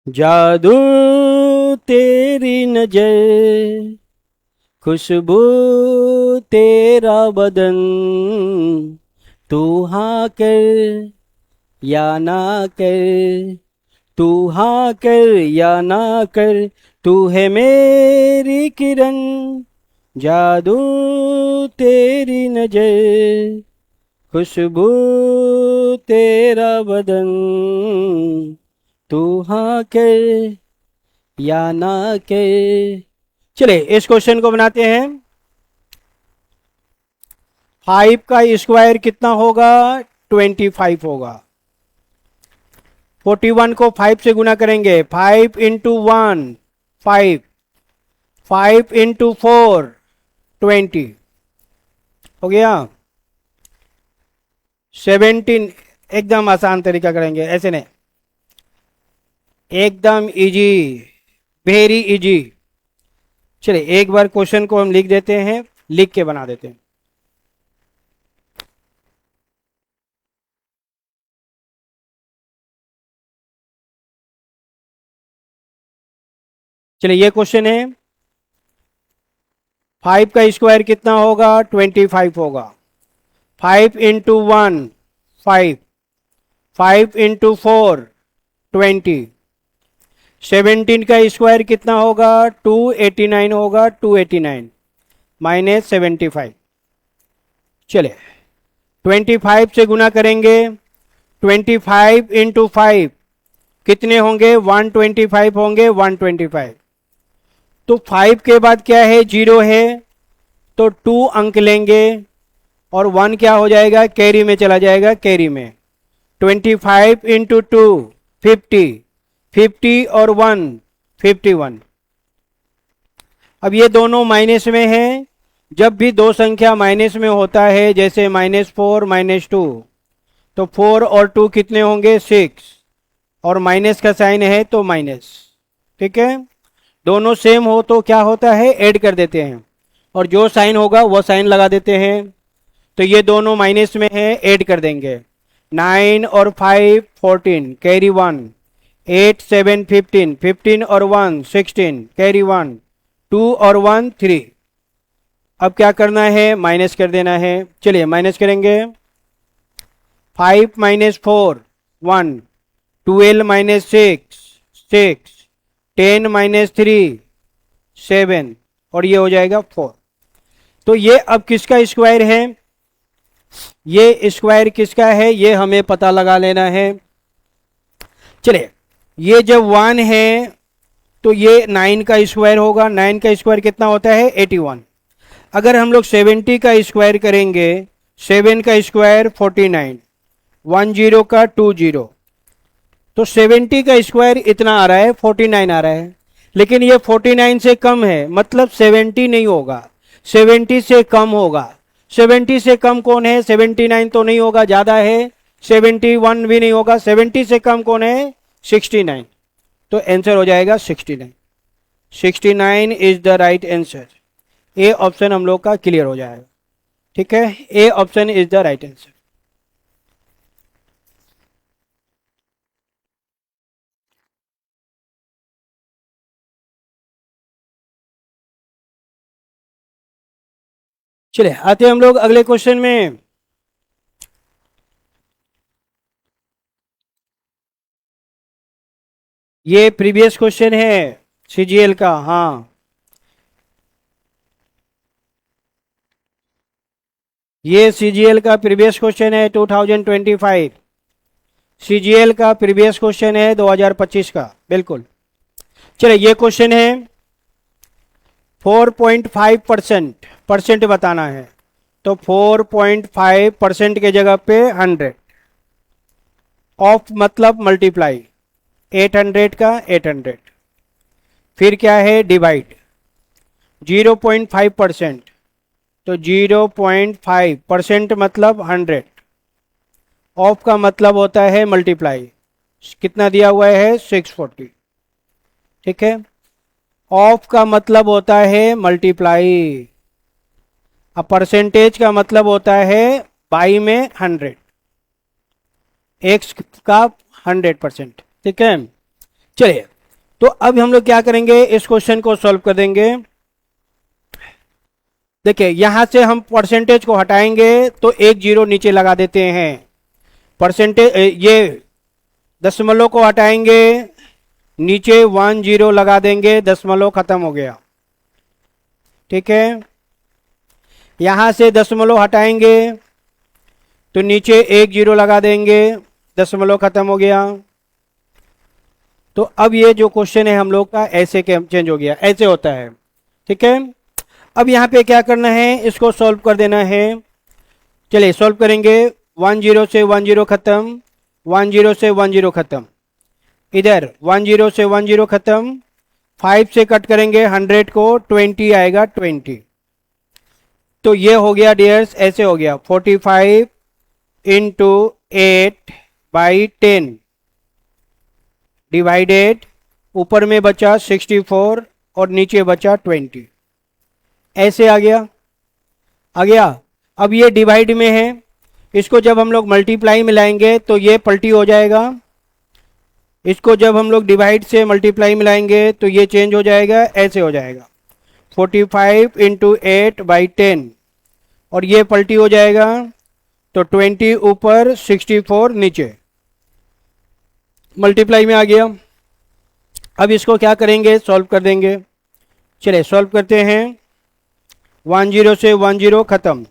जादू तेरी नजर, खुशबू तेरा बदन, तू हाँ कर या ना कर, तू हाँ कर या ना कर, तू है मेरी किरण, जादू तेरी नजर, खुशबू तेरा बदन, तू हाँ कर या ना कर। चले इस क्वेश्चन को बनाते हैं। 5 का स्क्वायर कितना होगा? 25 होगा। 41 को 5 से गुना करेंगे, 5 इंटू 1 5, 5 इंटू 4 20 हो गया। 17, एकदम आसान तरीका करेंगे, ऐसे नहीं, एकदम इजी, वेरी इजी। चलिए एक बार क्वेश्चन को हम लिख देते हैं, लिख के बना देते हैं। चलिए ये क्वेश्चन है, 5 का स्क्वायर कितना होगा? 25 होगा। 5 इंटू 1 5, 5 इंटू 4 20, 17 का स्क्वायर कितना होगा? 289 होगा। 289 माइनस 75। चले 25 से गुना करेंगे, 25 इंटू 5 कितने होंगे? 125 होंगे। 125, तो 5 के बाद क्या है? 0 है, तो 2 अंक लेंगे और 1 क्या हो जाएगा? कैरी में चला जाएगा, कैरी में। 25 इंटू 2 50, 50 और 1 51। अब ये दोनों माइनस में हैं। जब भी दो संख्या माइनस में होता है, जैसे -4 -2, तो 4 और 2 कितने होंगे? 6, और माइनस का साइन है तो माइनस। ठीक है, दोनों सेम हो तो क्या होता है? ऐड कर देते हैं, और जो साइन होगा वो साइन लगा देते हैं। तो ये दोनों माइनस में है, ऐड कर देंगे। 9 और 5 14, कैरी 1, 8 7 15, 15 और 1 16, कैरी 1, 2 और 1 3। अब क्या करना है? माइनस कर देना है। चलिए माइनस करेंगे। 5 माइनस 4 1, 12 माइनस 6 6, 10 माइनस 3 7, और ये हो जाएगा 4। तो ये अब किसका स्क्वायर है? ये स्क्वायर किसका है ये हमें पता लगा लेना है। चलिए ये जब 1 है तो ये 9 का स्क्वायर होगा। 9 का स्क्वायर कितना होता है? 81। अगर हम लोग 70 का स्क्वायर करेंगे, 7 का स्क्वायर 49, 10 का 20, तो 70 का स्क्वायर इतना आ रहा है, 49 आ रहा है। लेकिन ये 49 से कम है, मतलब 70 नहीं होगा, 70 से कम होगा। 70 से कम कौन है? 79 तो नहीं होगा, ज्यादा है। 71 भी नहीं होगा। 70 से कम कौन है? 69। तो आंसर हो जाएगा 69। 69 is the right answer. A option हम लोग का क्लियर हो जाएगा। ठीक है, A option is the right answer. चलिए आते हैं हम लोग अगले क्वेश्चन में। ये प्रीवियस क्वेश्चन है सीजीएल का। हाँ, ये सीजीएल का प्रीवियस क्वेश्चन है 2025। सीजीएल का प्रीवियस क्वेश्चन है 2025 का, बिल्कुल। चलिए ये क्वेश्चन है 4.5% परसेंट बताना है, तो 4.5% के जगह पे 100 ऑफ मतलब मल्टीप्लाई 800 का 800, फिर क्या है डिवाइड 0.5%, तो 0.5% मतलब 100, ऑफ का मतलब होता है मल्टीप्लाई, कितना दिया हुआ है 640। ठीक है, ऑफ का मतलब होता है मल्टीप्लाई, अब परसेंटेज का मतलब होता है बाई में 100, एक्स का 100%। ठीक है, चलिए तो अब हम लोग क्या करेंगे, इस क्वेश्चन को सॉल्व कर देंगे। देखिए यहां से हम परसेंटेज को हटाएंगे तो एक जीरो नीचे लगा देते हैं, परसेंटेज ये दशमलव को हटाएंगे, नीचे 10 लगा देंगे, दशमलव खत्म हो गया। ठीक है, यहां से दशमलव हटाएंगे तो नीचे 10 लगा देंगे, दशमलव खत्म हो गया। तो अब ये जो क्वेश्चन है हम लोग का ऐसे चेंज हो गया, ऐसे होता है। ठीक है, अब यहाँ पे क्या करना है, इसको सॉल्व कर देना है। चलिए सॉल्व करेंगे, 10 से 10 खत्म, 10 से 10 खत्म, इधर 10 से 10 खत्म, 5 से कट करेंगे 100 को, 20 आएगा 20। तो ये हो गया डियर्स, ऐसे हो गया 45 इंटू 8/10 डिवाइडेड, ऊपर में बचा 64 और नीचे बचा 20, ऐसे आ गया। आ गया, अब ये डिवाइड में है, इसको जब हम लोग मल्टीप्लाई में लाएंगे तो ये पलटी हो जाएगा, इसको जब हम लोग डिवाइड से मल्टीप्लाई में लाएंगे तो ये चेंज हो जाएगा, ऐसे हो जाएगा 45 इंटू 8/10, और ये पलटी हो जाएगा, तो 20 ऊपर 64 नीचे, मल्टीप्लाई में आ गया। अब इसको क्या करेंगे, सॉल्व कर देंगे। चलिए सॉल्व करते हैं, 10 से 10 खत्म,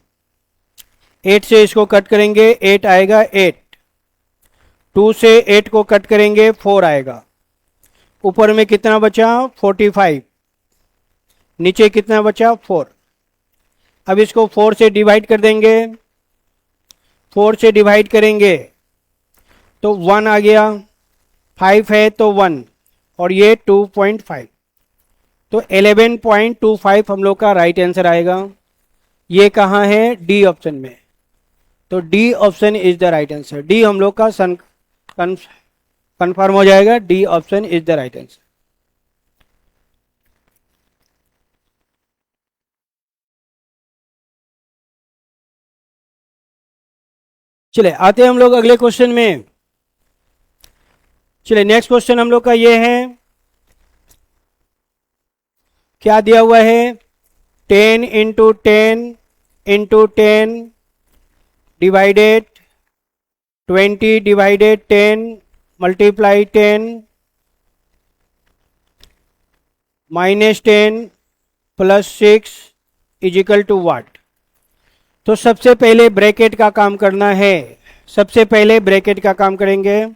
8 से इसको कट करेंगे 8 आएगा 8, 2 से 8 को कट करेंगे 4 आएगा, ऊपर में कितना बचा 45, नीचे कितना बचा 4। अब इसको 4 से डिवाइड कर देंगे, 4 से डिवाइड करेंगे तो 1 आ गया, 5 है तो 1, और ये 2.5, तो 11.25 हम लोग का राइट आंसर आएगा। ये कहाँ है, डी ऑप्शन में, तो D option is the right answer. D हम लोग का कंफर्म हो जाएगा, D option is the right answer. चलिए आते हैं हम लोग अगले क्वेश्चन में। चलिए नेक्स्ट क्वेश्चन हम लोग का ये है, क्या दिया हुआ है, 10 into 10 into 10 divided 20 divided 10 multiply 10 -10 plus 6 is equal to what. तो सबसे पहले ब्रैकेट का काम करना है, सबसे पहले ब्रैकेट का काम करेंगे,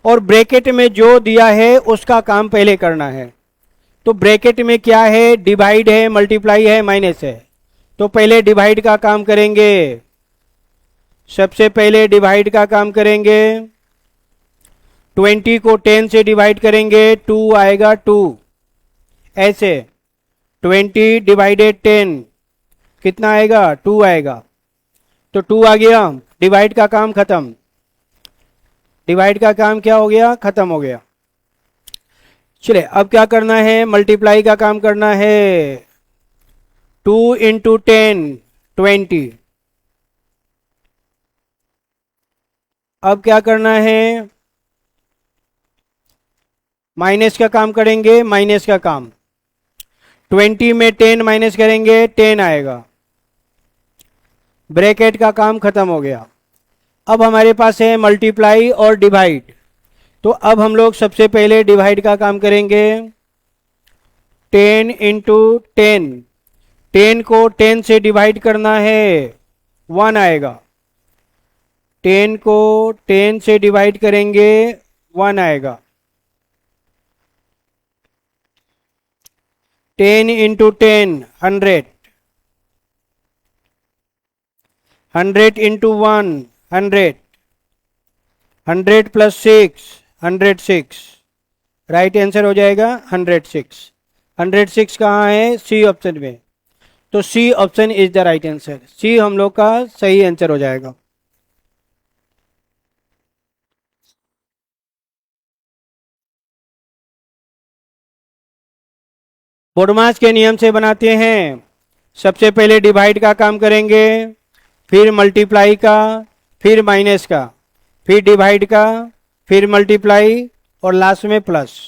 और ब्रैकेट में जो दिया है उसका काम पहले करना है। तो ब्रैकेट में क्या है, डिवाइड है, मल्टीप्लाई है, माइनस है, तो पहले डिवाइड का काम करेंगे, सबसे पहले डिवाइड का काम करेंगे। 20 को 10 से डिवाइड करेंगे, 2 आएगा 2, ऐसे 20 डिवाइडेड 10 कितना आएगा, 2 आएगा, तो 2 आ गया, डिवाइड का काम खत्म, डिवाइड का काम क्या हो गया, खत्म हो गया। चलिए अब क्या करना है, मल्टीप्लाई का काम करना है। 2 इंटू 10 20। अब क्या करना है, माइनस का काम करेंगे, माइनस का काम। 20 में 10 माइनस करेंगे 10 आएगा, ब्रैकेट का काम खत्म हो गया। अब हमारे पास है मल्टीप्लाई और डिवाइड, तो अब हम लोग सबसे पहले डिवाइड का काम करेंगे। 10 इंटू 10, 10 को 10 से डिवाइड करना है 1 आएगा, 10 को 10 से डिवाइड करेंगे 1 आएगा। 10 into 10 100, 100 into 1 100, 100 plus 6 106, right answer हो जाएगा 106। 106 कहाँ है, सी ऑप्शन में, तो C option is the right answer. C हम लोग का सही आंसर हो जाएगा। बोडमास के नियम से बनाते हैं। सबसे पहले डिवाइड का काम करेंगे, फिर मल्टीप्लाई का, फिर माइनस का, फिर डिवाइड का, फिर मल्टीप्लाई और लास्ट में प्लस।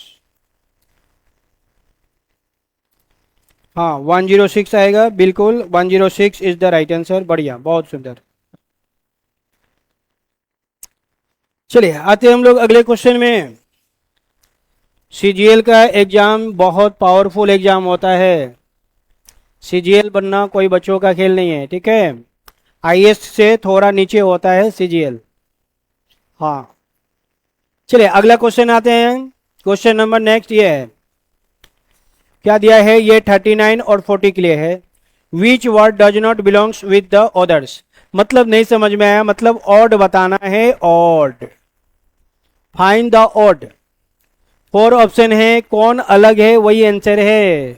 हाँ 106 आएगा, बिल्कुल 106 इज द राइट आंसर। बढ़िया, बहुत सुंदर। चलिए आते हम लोग अगले क्वेश्चन में। सीजीएल का एग्जाम बहुत पावरफुल एग्जाम होता है। सीजीएल बनना कोई बच्चों का खेल नहीं है, ठीक है। आईएएस से थोड़ा नीचे होता है सीजीएल। हाँ चलिए अगला क्वेश्चन आते हैं। क्वेश्चन नंबर नेक्स्ट ये है, क्या दिया है, ये 39 और 40 के लिए है। Which word does not belongs with the others, मतलब नहीं समझ में आया, मतलब ऑड बताना है, odd. Find the odd. 4 option है, कौन अलग है वही आंसर है,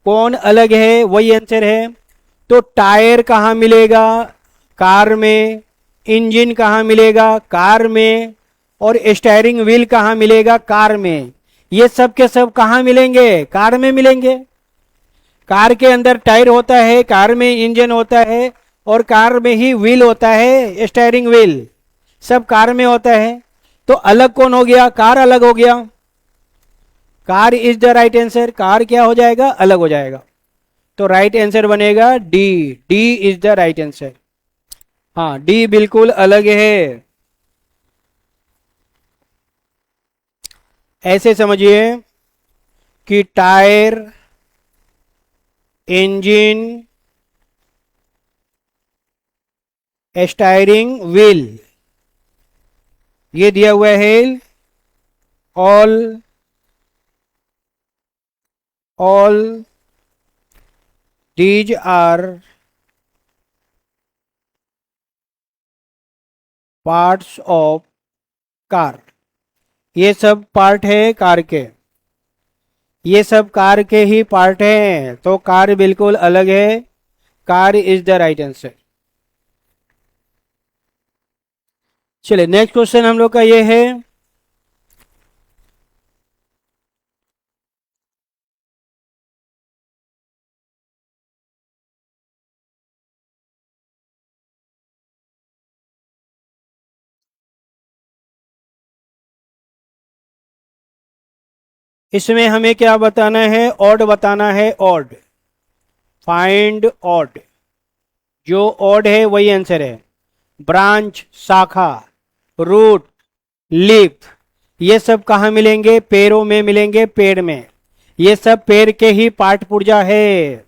कौन अलग है वही आंसर है। तो टायर कहाँ मिलेगा, कार में। इंजन कहाँ मिलेगा, कार में। और स्टीयरिंग व्हील कहाँ मिलेगा, कार में। ये सब के सब कहाँ मिलेंगे, कार में मिलेंगे। कार के अंदर टायर होता है, कार में इंजन होता है, और कार में ही व्हील होता है, स्टीयरिंग व्हील, सब कार में होता है। तो अलग कौन हो गया, कार अलग हो गया। Car is the right answer. Car क्या हो जाएगा, अलग हो जाएगा। तो राइट आंसर बनेगा D, D is the right answer. हाँ डी बिल्कुल अलग है। ऐसे समझिए कि टायर, इंजन, स्टीयरिंग व्हील, ये दिया हुआ है। all these are parts of car, ये सब पार्ट है कार के, ये सब कार के ही पार्ट हैं। तो कार बिल्कुल अलग है, car is the right answer. चलिए नेक्स्ट क्वेश्चन हम लोग का ये है, इसमें हमें क्या बताना है, ऑड बताना है, ऑड। फाइंड ऑड, जो ऑड है वही आंसर है। ब्रांच शाखा, रूट, लीफ, ये सब कहाँ मिलेंगे, पेड़ों में मिलेंगे, पेड़ में। ये सब पेड़ के ही पार्ट पुर्जा है,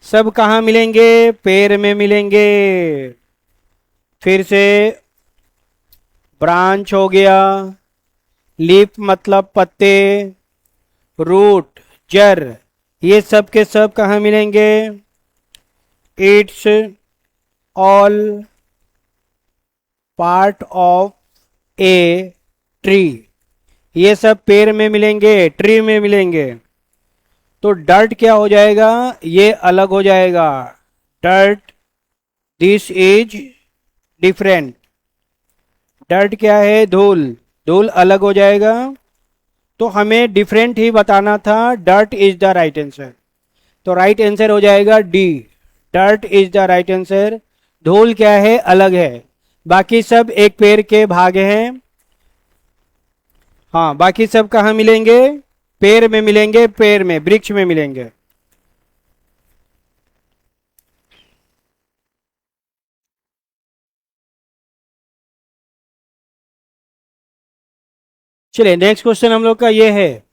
सब कहाँ मिलेंगे, पेड़ में मिलेंगे। फिर से ब्रांच हो गया, लीफ मतलब पत्ते, रूट जड़, ये सब के सब कहाँ मिलेंगे, it's all part of a tree, ये सब पेड़ में मिलेंगे, ट्री में मिलेंगे। तो डर्ट क्या हो जाएगा, ये अलग हो जाएगा, dirt, this is different. Dirt क्या है, धूल, धूल अलग हो जाएगा। तो हमें डिफरेंट ही बताना था, dirt is the right answer. तो राइट आंसर हो जाएगा D, dirt is the right answer. धूल क्या है, अलग है, बाकी सब एक पेड़ के भाग हैं। हाँ, बाकी सब कहाँ मिलेंगे, पेड़ में मिलेंगे, पेड़ में, वृक्ष में मिलेंगे। चलिए नेक्स्ट क्वेश्चन हम लोग का ये है,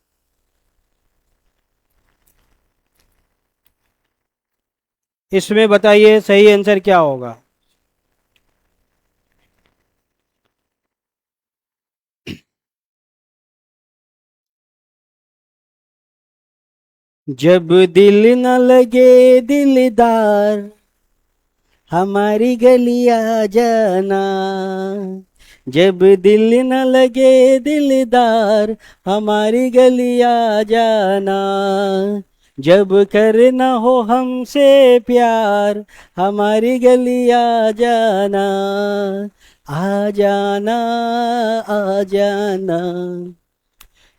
इसमें बताइए सही आंसर क्या होगा। जब दिल न लगे दिलदार, हमारी गली आ जाना। जब दिल न लगे दिलदार, हमारी गली आ जाना। जब करना हो हमसे प्यार, हमारी गली आ जाना। आ जाना, आ जाना।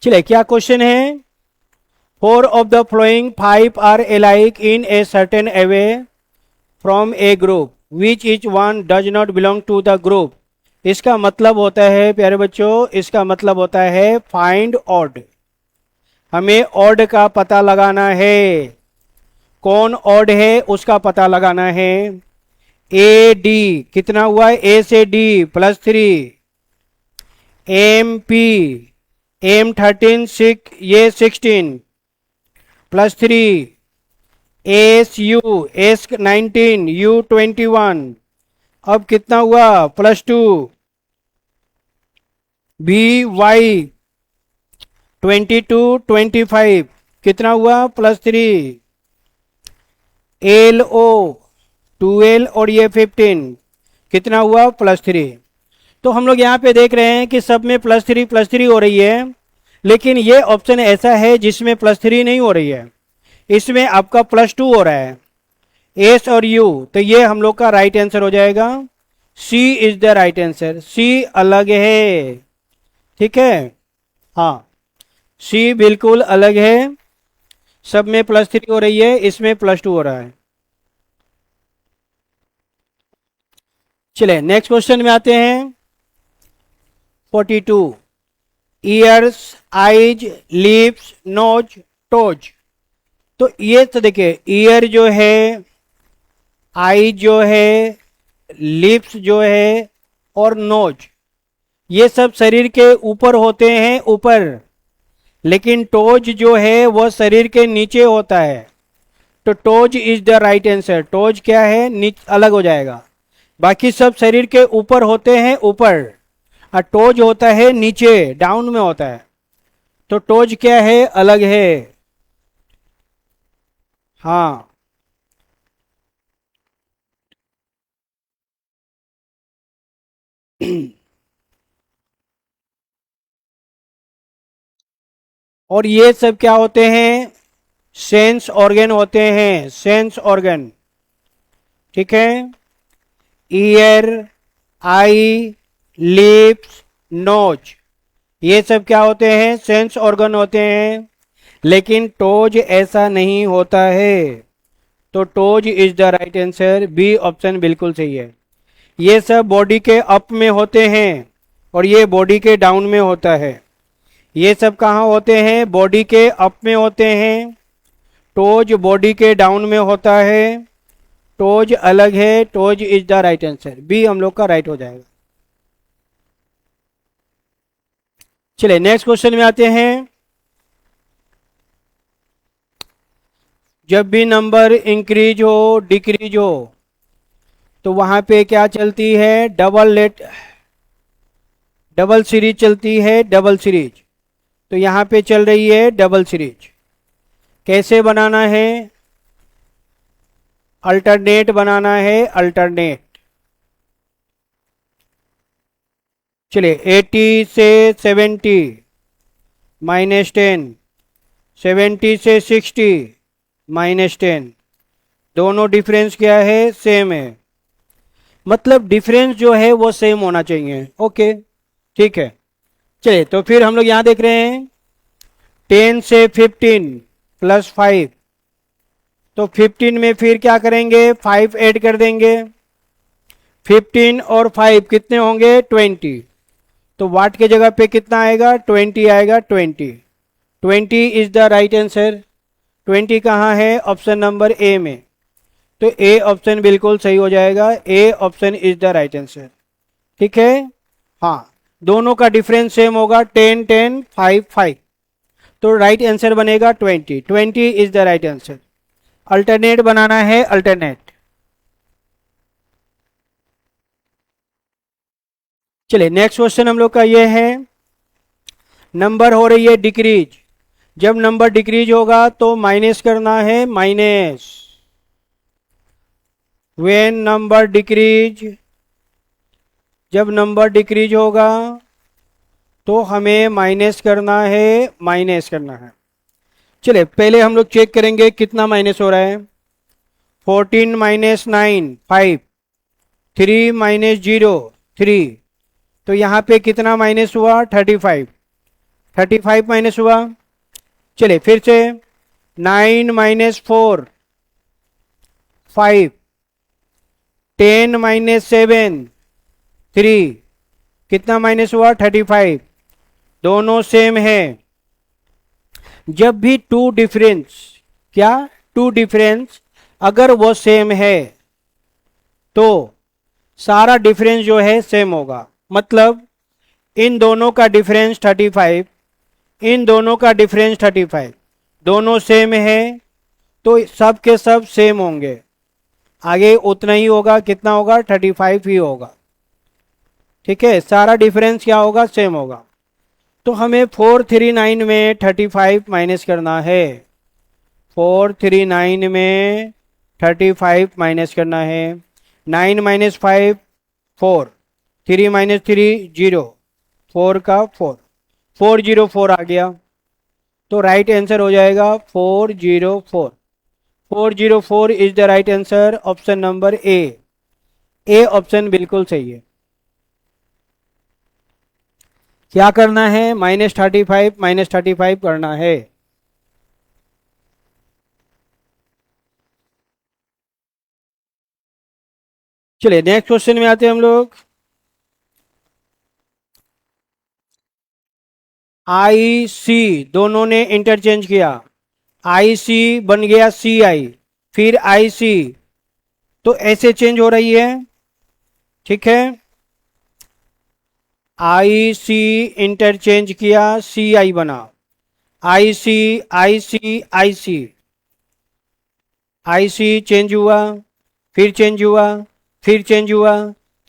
चलिए क्या क्वेश्चन है, four of the following five are alike in a certain way from a group which each one does not belong to the group। इसका मतलब होता है प्यारे बच्चों, इसका मतलब होता है फाइंड ऑड। हमें ऑड का पता लगाना है, कौन ऑड है उसका पता लगाना है। ए डी कितना हुआ है, ए से डी +3, एम पी, एम 13 6 ये 16 +3, एस यू, एस 19, यू 21, अब कितना हुआ +2, बी वाई 22 25 कितना हुआ +3, एल ओ 12 और ये 15 कितना हुआ +3। तो हम लोग यहाँ पे देख रहे हैं कि सब में +3 हो रही है, लेकिन ये ऑप्शन ऐसा है जिसमें +3 नहीं हो रही है, इसमें आपका +2 हो रहा है, एस और यू। तो ये हम लोग का राइट आंसर हो जाएगा, सी इज द राइट आंसर। सी अलग है, ठीक है, हाँ सी बिल्कुल अलग है, सब में +3 हो रही है, इसमें +2 हो रहा है। चले नेक्स्ट क्वेश्चन में आते हैं, 42, ears, eyes, lips, nose, toes. तो ये तो देखिए, ईयर जो है, आई जो है, लिप्स जो है और नोज, ये सब शरीर के ऊपर होते हैं, ऊपर, लेकिन टोज जो है वह शरीर के नीचे होता है। तो toes is the right answer. Toes क्या है, नीचे अलग हो जाएगा, बाकी सब शरीर के ऊपर होते हैं, ऊपर, और टोज होता है नीचे, डाउन में होता है। तो टोज क्या है, अलग है, हाँ। और ये सब क्या होते हैं, सेंस ऑर्गन होते हैं, सेंस ऑर्गन, ठीक है। ईयर, आई, लिप्स, नोज, ये सब क्या होते हैं, सेंस ऑर्गन होते हैं, लेकिन टोज ऐसा नहीं होता है। तो toes is the right answer, B option बिल्कुल सही है। ये सब बॉडी के अप में होते हैं और ये बॉडी के डाउन में होता है। ये सब कहाँ होते हैं, बॉडी के अप में होते हैं, टोज बॉडी के डाउन में होता है, टोज अलग है। Toes is the right answer, B हम लोग का राइट हो जाएगा। चलिए नेक्स्ट क्वेश्चन में आते हैं, जब भी नंबर इंक्रीज हो, डिक्रीज हो, तो वहां पे क्या चलती है, डबल सीरीज चलती है, डबल सीरीज। तो यहां पे चल रही है डबल सीरीज। कैसे बनाना है, अल्टरनेट बनाना है, अल्टरनेट। चलिए 80 से 70 -10, 70 से 60 -10, दोनों डिफरेंस क्या है, सेम है, मतलब डिफरेंस जो है वो सेम होना चाहिए, ओके ठीक है। चलिए तो फिर हम लोग यहां देख रहे हैं, 10 से 15 +5 तो 15 में फिर क्या करेंगे, 5 ऐड कर देंगे। 15 और 5 कितने होंगे, 20। तो वाट के जगह पे कितना आएगा, 20 आएगा, 20। 20 इज द राइट आंसर। 20 कहाँ है, ऑप्शन नंबर ए में। तो ए ऑप्शन बिल्कुल सही हो जाएगा, ए option is the right answer. ठीक है, हाँ, दोनों का डिफरेंस सेम होगा, 10 10 5 5। तो राइट आंसर बनेगा 20। 20 is the right answer. Alternate बनाना है, अल्टरनेट। चलिए नेक्स्ट क्वेश्चन हम लोग का ये है, नंबर हो रही है डिक्रीज। जब नंबर डिक्रीज होगा तो माइनस करना है, माइनस। व्हेन नंबर डिक्रीज, जब नंबर डिक्रीज होगा तो हमें माइनस करना है, माइनस करना है। चलिए पहले हम लोग चेक करेंगे कितना माइनस हो रहा है। 14 माइनस 9 5, 3 माइनस 0 3। तो यहाँ पे कितना माइनस हुआ, 35। 35 माइनस हुआ। चलिए फिर से, 9 माइनस 4 5, 10 माइनस 7 3। कितना माइनस हुआ, 35। दोनों सेम है। जब भी टू डिफरेंस, क्या, टू डिफरेंस अगर वो सेम है तो सारा डिफरेंस जो है सेम होगा। मतलब इन दोनों का डिफरेंस 35, इन दोनों का डिफरेंस 35, दोनों सेम है तो सब के सब सेम होंगे। आगे उतना ही होगा, कितना होगा, 35 ही होगा। ठीक है, सारा डिफरेंस क्या होगा, सेम होगा। तो हमें 439 में 35 माइनस करना है। 439 में 35 माइनस करना है। 9 माइनस 5 4, 3 माइनस 3 0, 4 का 4, 404 आ गया। तो राइट आंसर हो जाएगा 404। 404 is the right answer, option number A. A option बिल्कुल सही है। क्या करना है, -35 -35 करना है। चलिए नेक्स्ट क्वेश्चन में आते हैं हम लोग। आई सी, दोनों ने इंटरचेंज किया। आई सी बन गया सी आई, फिर आई सी। तो ऐसे चेंज हो रही है। ठीक है, आई सी इंटरचेंज किया, सी आई बना। आई सी, आई सी, आई सी। आई सी चेंज हुआ, फिर चेंज हुआ, फिर चेंज हुआ,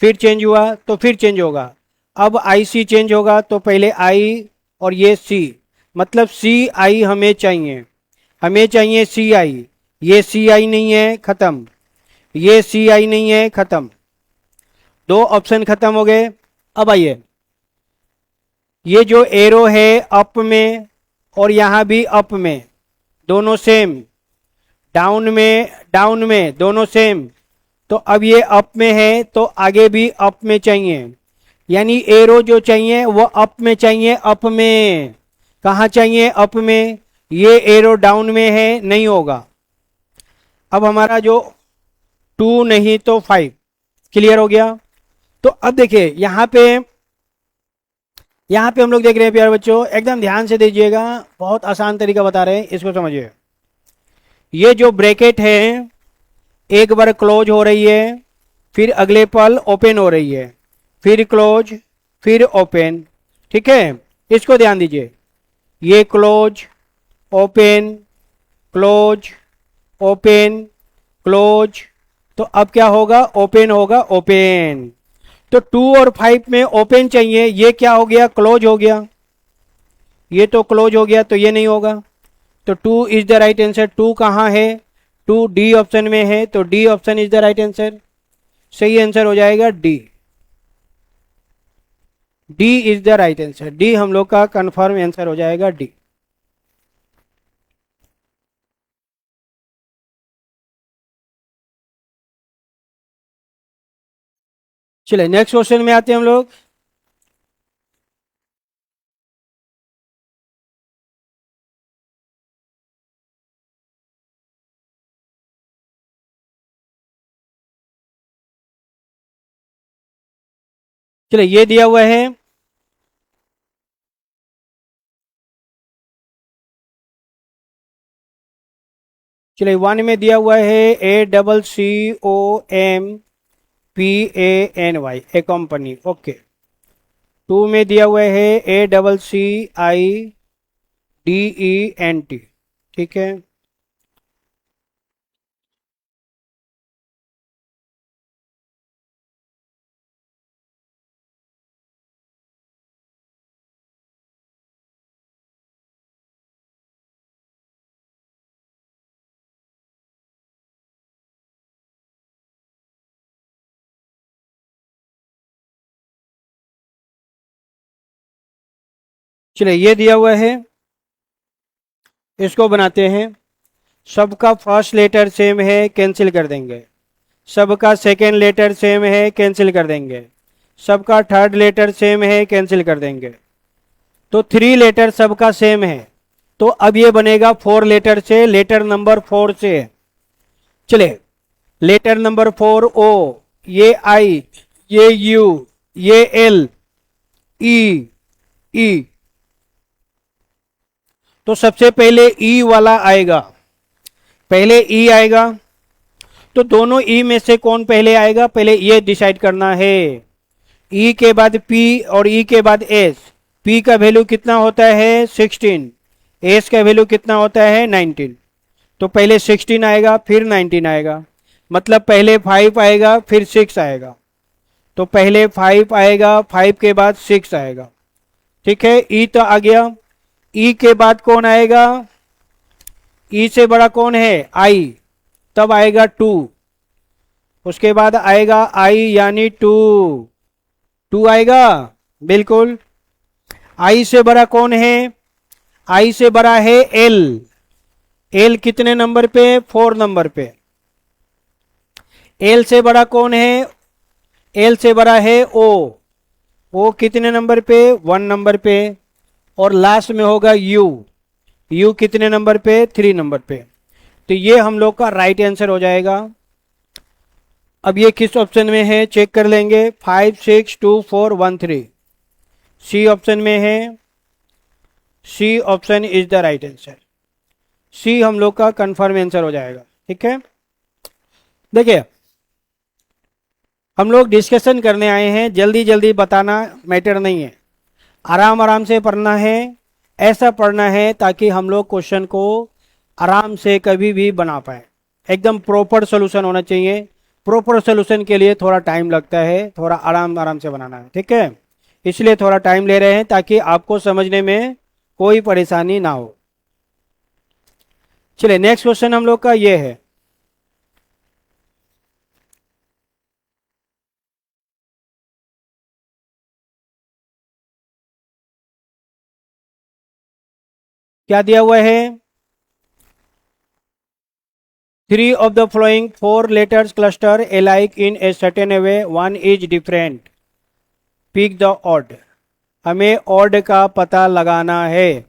फिर चेंज हुआ, तो फिर चेंज होगा। अब आई सी चेंज होगा तो पहले आई और ये सी, मतलब सी आई हमें चाहिए। हमें चाहिए सी आई। ये सी आई नहीं है, खत्म। ये सी आई नहीं है, खत्म। दो ऑप्शन खत्म हो गए। अब आइए, ये जो एरो है अप में और यहां भी अप में, दोनों सेम। डाउन में, डाउन में, दोनों सेम। तो अब ये अप में है तो आगे भी अप में चाहिए। यानी एरो जो चाहिए वो अप में चाहिए, अप में। कहा चाहिए, अप में। ये एरो डाउन में है, नहीं होगा। अब हमारा जो 2 नहीं तो 5 क्लियर हो गया। तो अब देखिए यहाँ पे हम लोग देख रहे हैं प्यारे बच्चों, एकदम ध्यान से दीजिएगा, बहुत आसान तरीका बता रहे हैं, इसको समझिए। ये जो ब्रैकेट है एक बार क्लोज हो रही है, फिर अगले पल ओपन हो रही है, फिर क्लोज, फिर ओपन। ठीक है, इसको ध्यान दीजिए। ये close, open, close, open, close. तो अब क्या होगा, ओपन होगा, ओपन। तो 2 और 5 में ओपन चाहिए, ये क्या हो गया, क्लोज हो गया। ये तो क्लोज हो गया तो ये नहीं होगा। तो 2 इज द राइट आंसर। 2 कहाँ है, 2 डी ऑप्शन में है, तो D option is the right answer. सही आंसर हो जाएगा D. D is the right answer. D हम लोग का कंफर्म आंसर हो जाएगा, डी। चलिए नेक्स्ट क्वेश्चन में आते हैं हम लोग। चलिए ये दिया हुआ है, चलिए 1 में दिया हुआ है ACCOMPANY, ए कंपनी, ओके। 2 में दिया हुआ है ACCIDENT, ठीक है। चलिए ये दिया हुआ है, इसको बनाते हैं। सबका फर्स्ट लेटर सेम है, कैंसिल कर देंगे। सबका सेकेंड लेटर सेम है, कैंसिल कर देंगे। सबका थर्ड लेटर सेम है, कैंसिल कर देंगे। तो 3 लेटर सबका सेम है, तो अब ये बनेगा 4 लेटर से, लेटर नंबर 4 से। चले, लेटर नंबर 4 ओ, ये आई, ये यू, ये एल, ई, ई। तो सबसे पहले ई वाला आएगा, पहले ई आएगा। तो दोनों ई में से कौन पहले आएगा, पहले ये डिसाइड करना है। ई के बाद पी और ई के बाद एस। पी का वैल्यू कितना होता है 16, एस का वैल्यू कितना होता है 19। तो पहले 16 आएगा फिर 19 आएगा, मतलब पहले 5 आएगा फिर 6 आएगा। तो पहले 5 आएगा, 5 के बाद 6 आएगा, ठीक है। ई तो आ गया। ई के बाद कौन आएगा, ई से बड़ा कौन है आई, तब आएगा 2। उसके बाद आएगा आई यानी 2 आएगा, बिल्कुल। आई से बड़ा कौन है, आई से बड़ा है एल। एल कितने नंबर पे, 4 नंबर पे। एल से बड़ा कौन है, एल से बड़ा है ओ कितने नंबर पे, 1 नंबर पे। और लास्ट में होगा यू कितने नंबर पे, 3 नंबर पे। तो ये हम लोग का राइट आंसर हो जाएगा। अब ये किस ऑप्शन में है चेक कर लेंगे, 5 6 2 4 1 3, सी ऑप्शन में है। C option is the right answer. C हम लोग का कंफर्म आंसर हो जाएगा, ठीक है। देखिए हम लोग डिस्कशन करने आए हैं, जल्दी जल्दी बताना मैटर नहीं है, आराम आराम से पढ़ना है। ऐसा पढ़ना है ताकि हम लोग क्वेश्चन को आराम से कभी भी बना पाए। एकदम प्रॉपर सोल्यूशन होना चाहिए। प्रॉपर सोल्यूशन के लिए थोड़ा टाइम लगता है, थोड़ा आराम आराम से बनाना है, ठीक है। इसलिए थोड़ा टाइम ले रहे हैं ताकि आपको समझने में कोई परेशानी ना हो। चलिए नेक्स्ट क्वेश्चन हम लोग का ये है, क्या दिया हुआ है, 3 of the following 4 letters cluster alike in a certain way, one is different, pick the odd। हमें odd का पता लगाना है।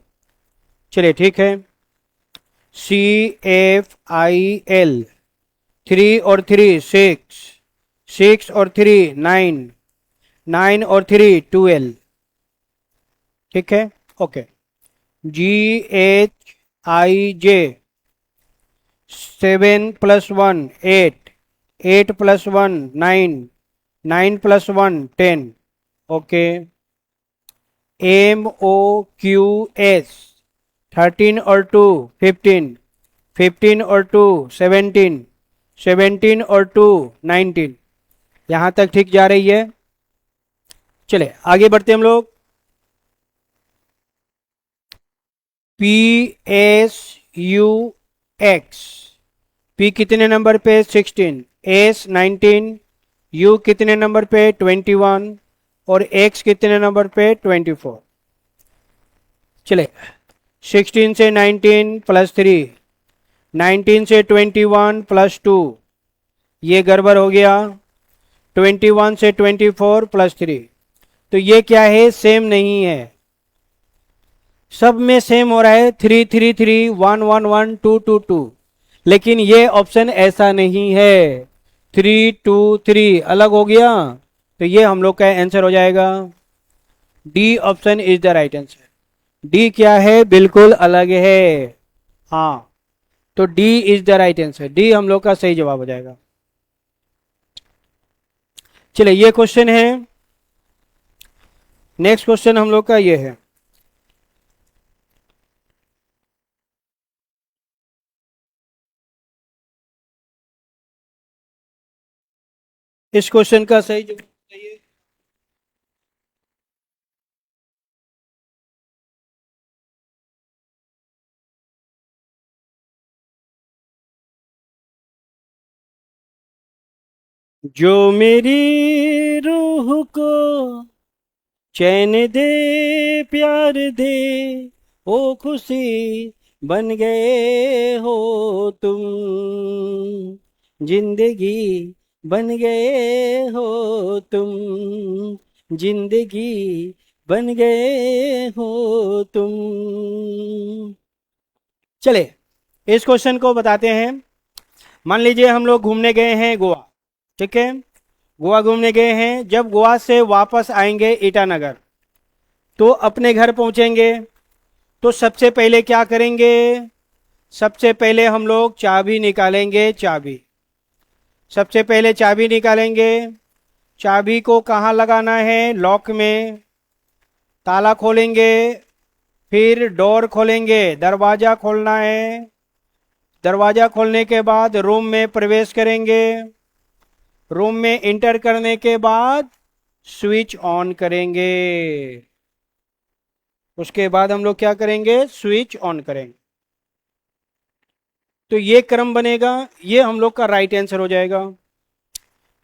चलिए ठीक है, CFIL, 3 और 3 6, 6 और 3 9, 9 और 3 12, ठीक है, ओके। GHIJ, 7 + 1 8, 8 + 1 9, 9 + 1 10, okay. MOQS, 13 और 2 15, 15 और 2 17, 17 और 2 19। यहाँ तक ठीक जा रही है। चले आगे बढ़ते हम लोग। PSUX, P कितने नंबर पे 16, S 19, U कितने नंबर पे 21 और X कितने नंबर पे 24। चले 16 से 19 + 3, 19 से 21 + 2, ये गड़बड़ हो गया। 21 से 24 + 3, तो ये क्या है, सेम नहीं है। सब में सेम हो रहा है, 3 3 3 1 1 1 2 2 2, लेकिन ये ऑप्शन ऐसा नहीं है। 3 2 3 अलग हो गया, तो ये हम लोग का आंसर हो जाएगा। D option is the right answer. D क्या है, बिल्कुल अलग है। हाँ, तो D is the right answer. D हम लोग का सही जवाब हो जाएगा। चलिए ये क्वेश्चन है। नेक्स्ट क्वेश्चन हम लोग का ये है। इस क्वेश्चन का सही जवाब बताइए। जो मेरी रूह को चैन दे, प्यार दे, ओ खुशी बन गए हो तुम, जिंदगी बन गए हो तुम, जिंदगी बन गए हो तुम। चले इस क्वेश्चन को बताते हैं। मान लीजिए हम लोग घूमने गए हैं गोवा, ठीक है। गोवा घूमने गए हैं, जब गोवा से वापस आएंगे ईटानगर, तो अपने घर पहुंचेंगे, तो सबसे पहले क्या करेंगे? सबसे पहले हम लोग चाबी निकालेंगे। चाबी, सबसे पहले चाबी निकालेंगे। चाबी को कहाँ लगाना है? लॉक में। ताला खोलेंगे, फिर डोर खोलेंगे, दरवाजा खोलना है। दरवाजा खोलने के बाद रूम में प्रवेश करेंगे। रूम में इंटर करने के बाद स्विच ऑन करेंगे। उसके बाद हम लोग क्या करेंगे? स्विच ऑन करेंगे। तो ये क्रम बनेगा, ये हम लोग का राइट आंसर हो जाएगा।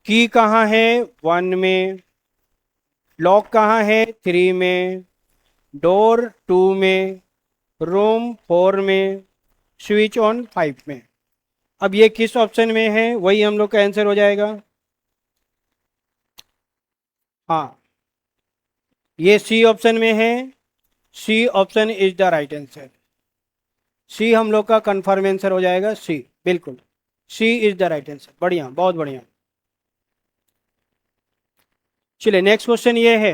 की कहाँ है? 1 में। लॉक कहाँ है? 3 में। डोर 2 में। रूम 4 में। स्विच ऑन 5 में। अब ये किस ऑप्शन में है? वही हम लोग का आंसर हो जाएगा। हाँ, ये सी ऑप्शन में है। C option is the right answer. C हम लोग का कंफर्म आंसर हो जाएगा। सी, बिल्कुल C is the right answer. बढ़िया, बहुत बढ़िया। चलिए नेक्स्ट क्वेश्चन ये है।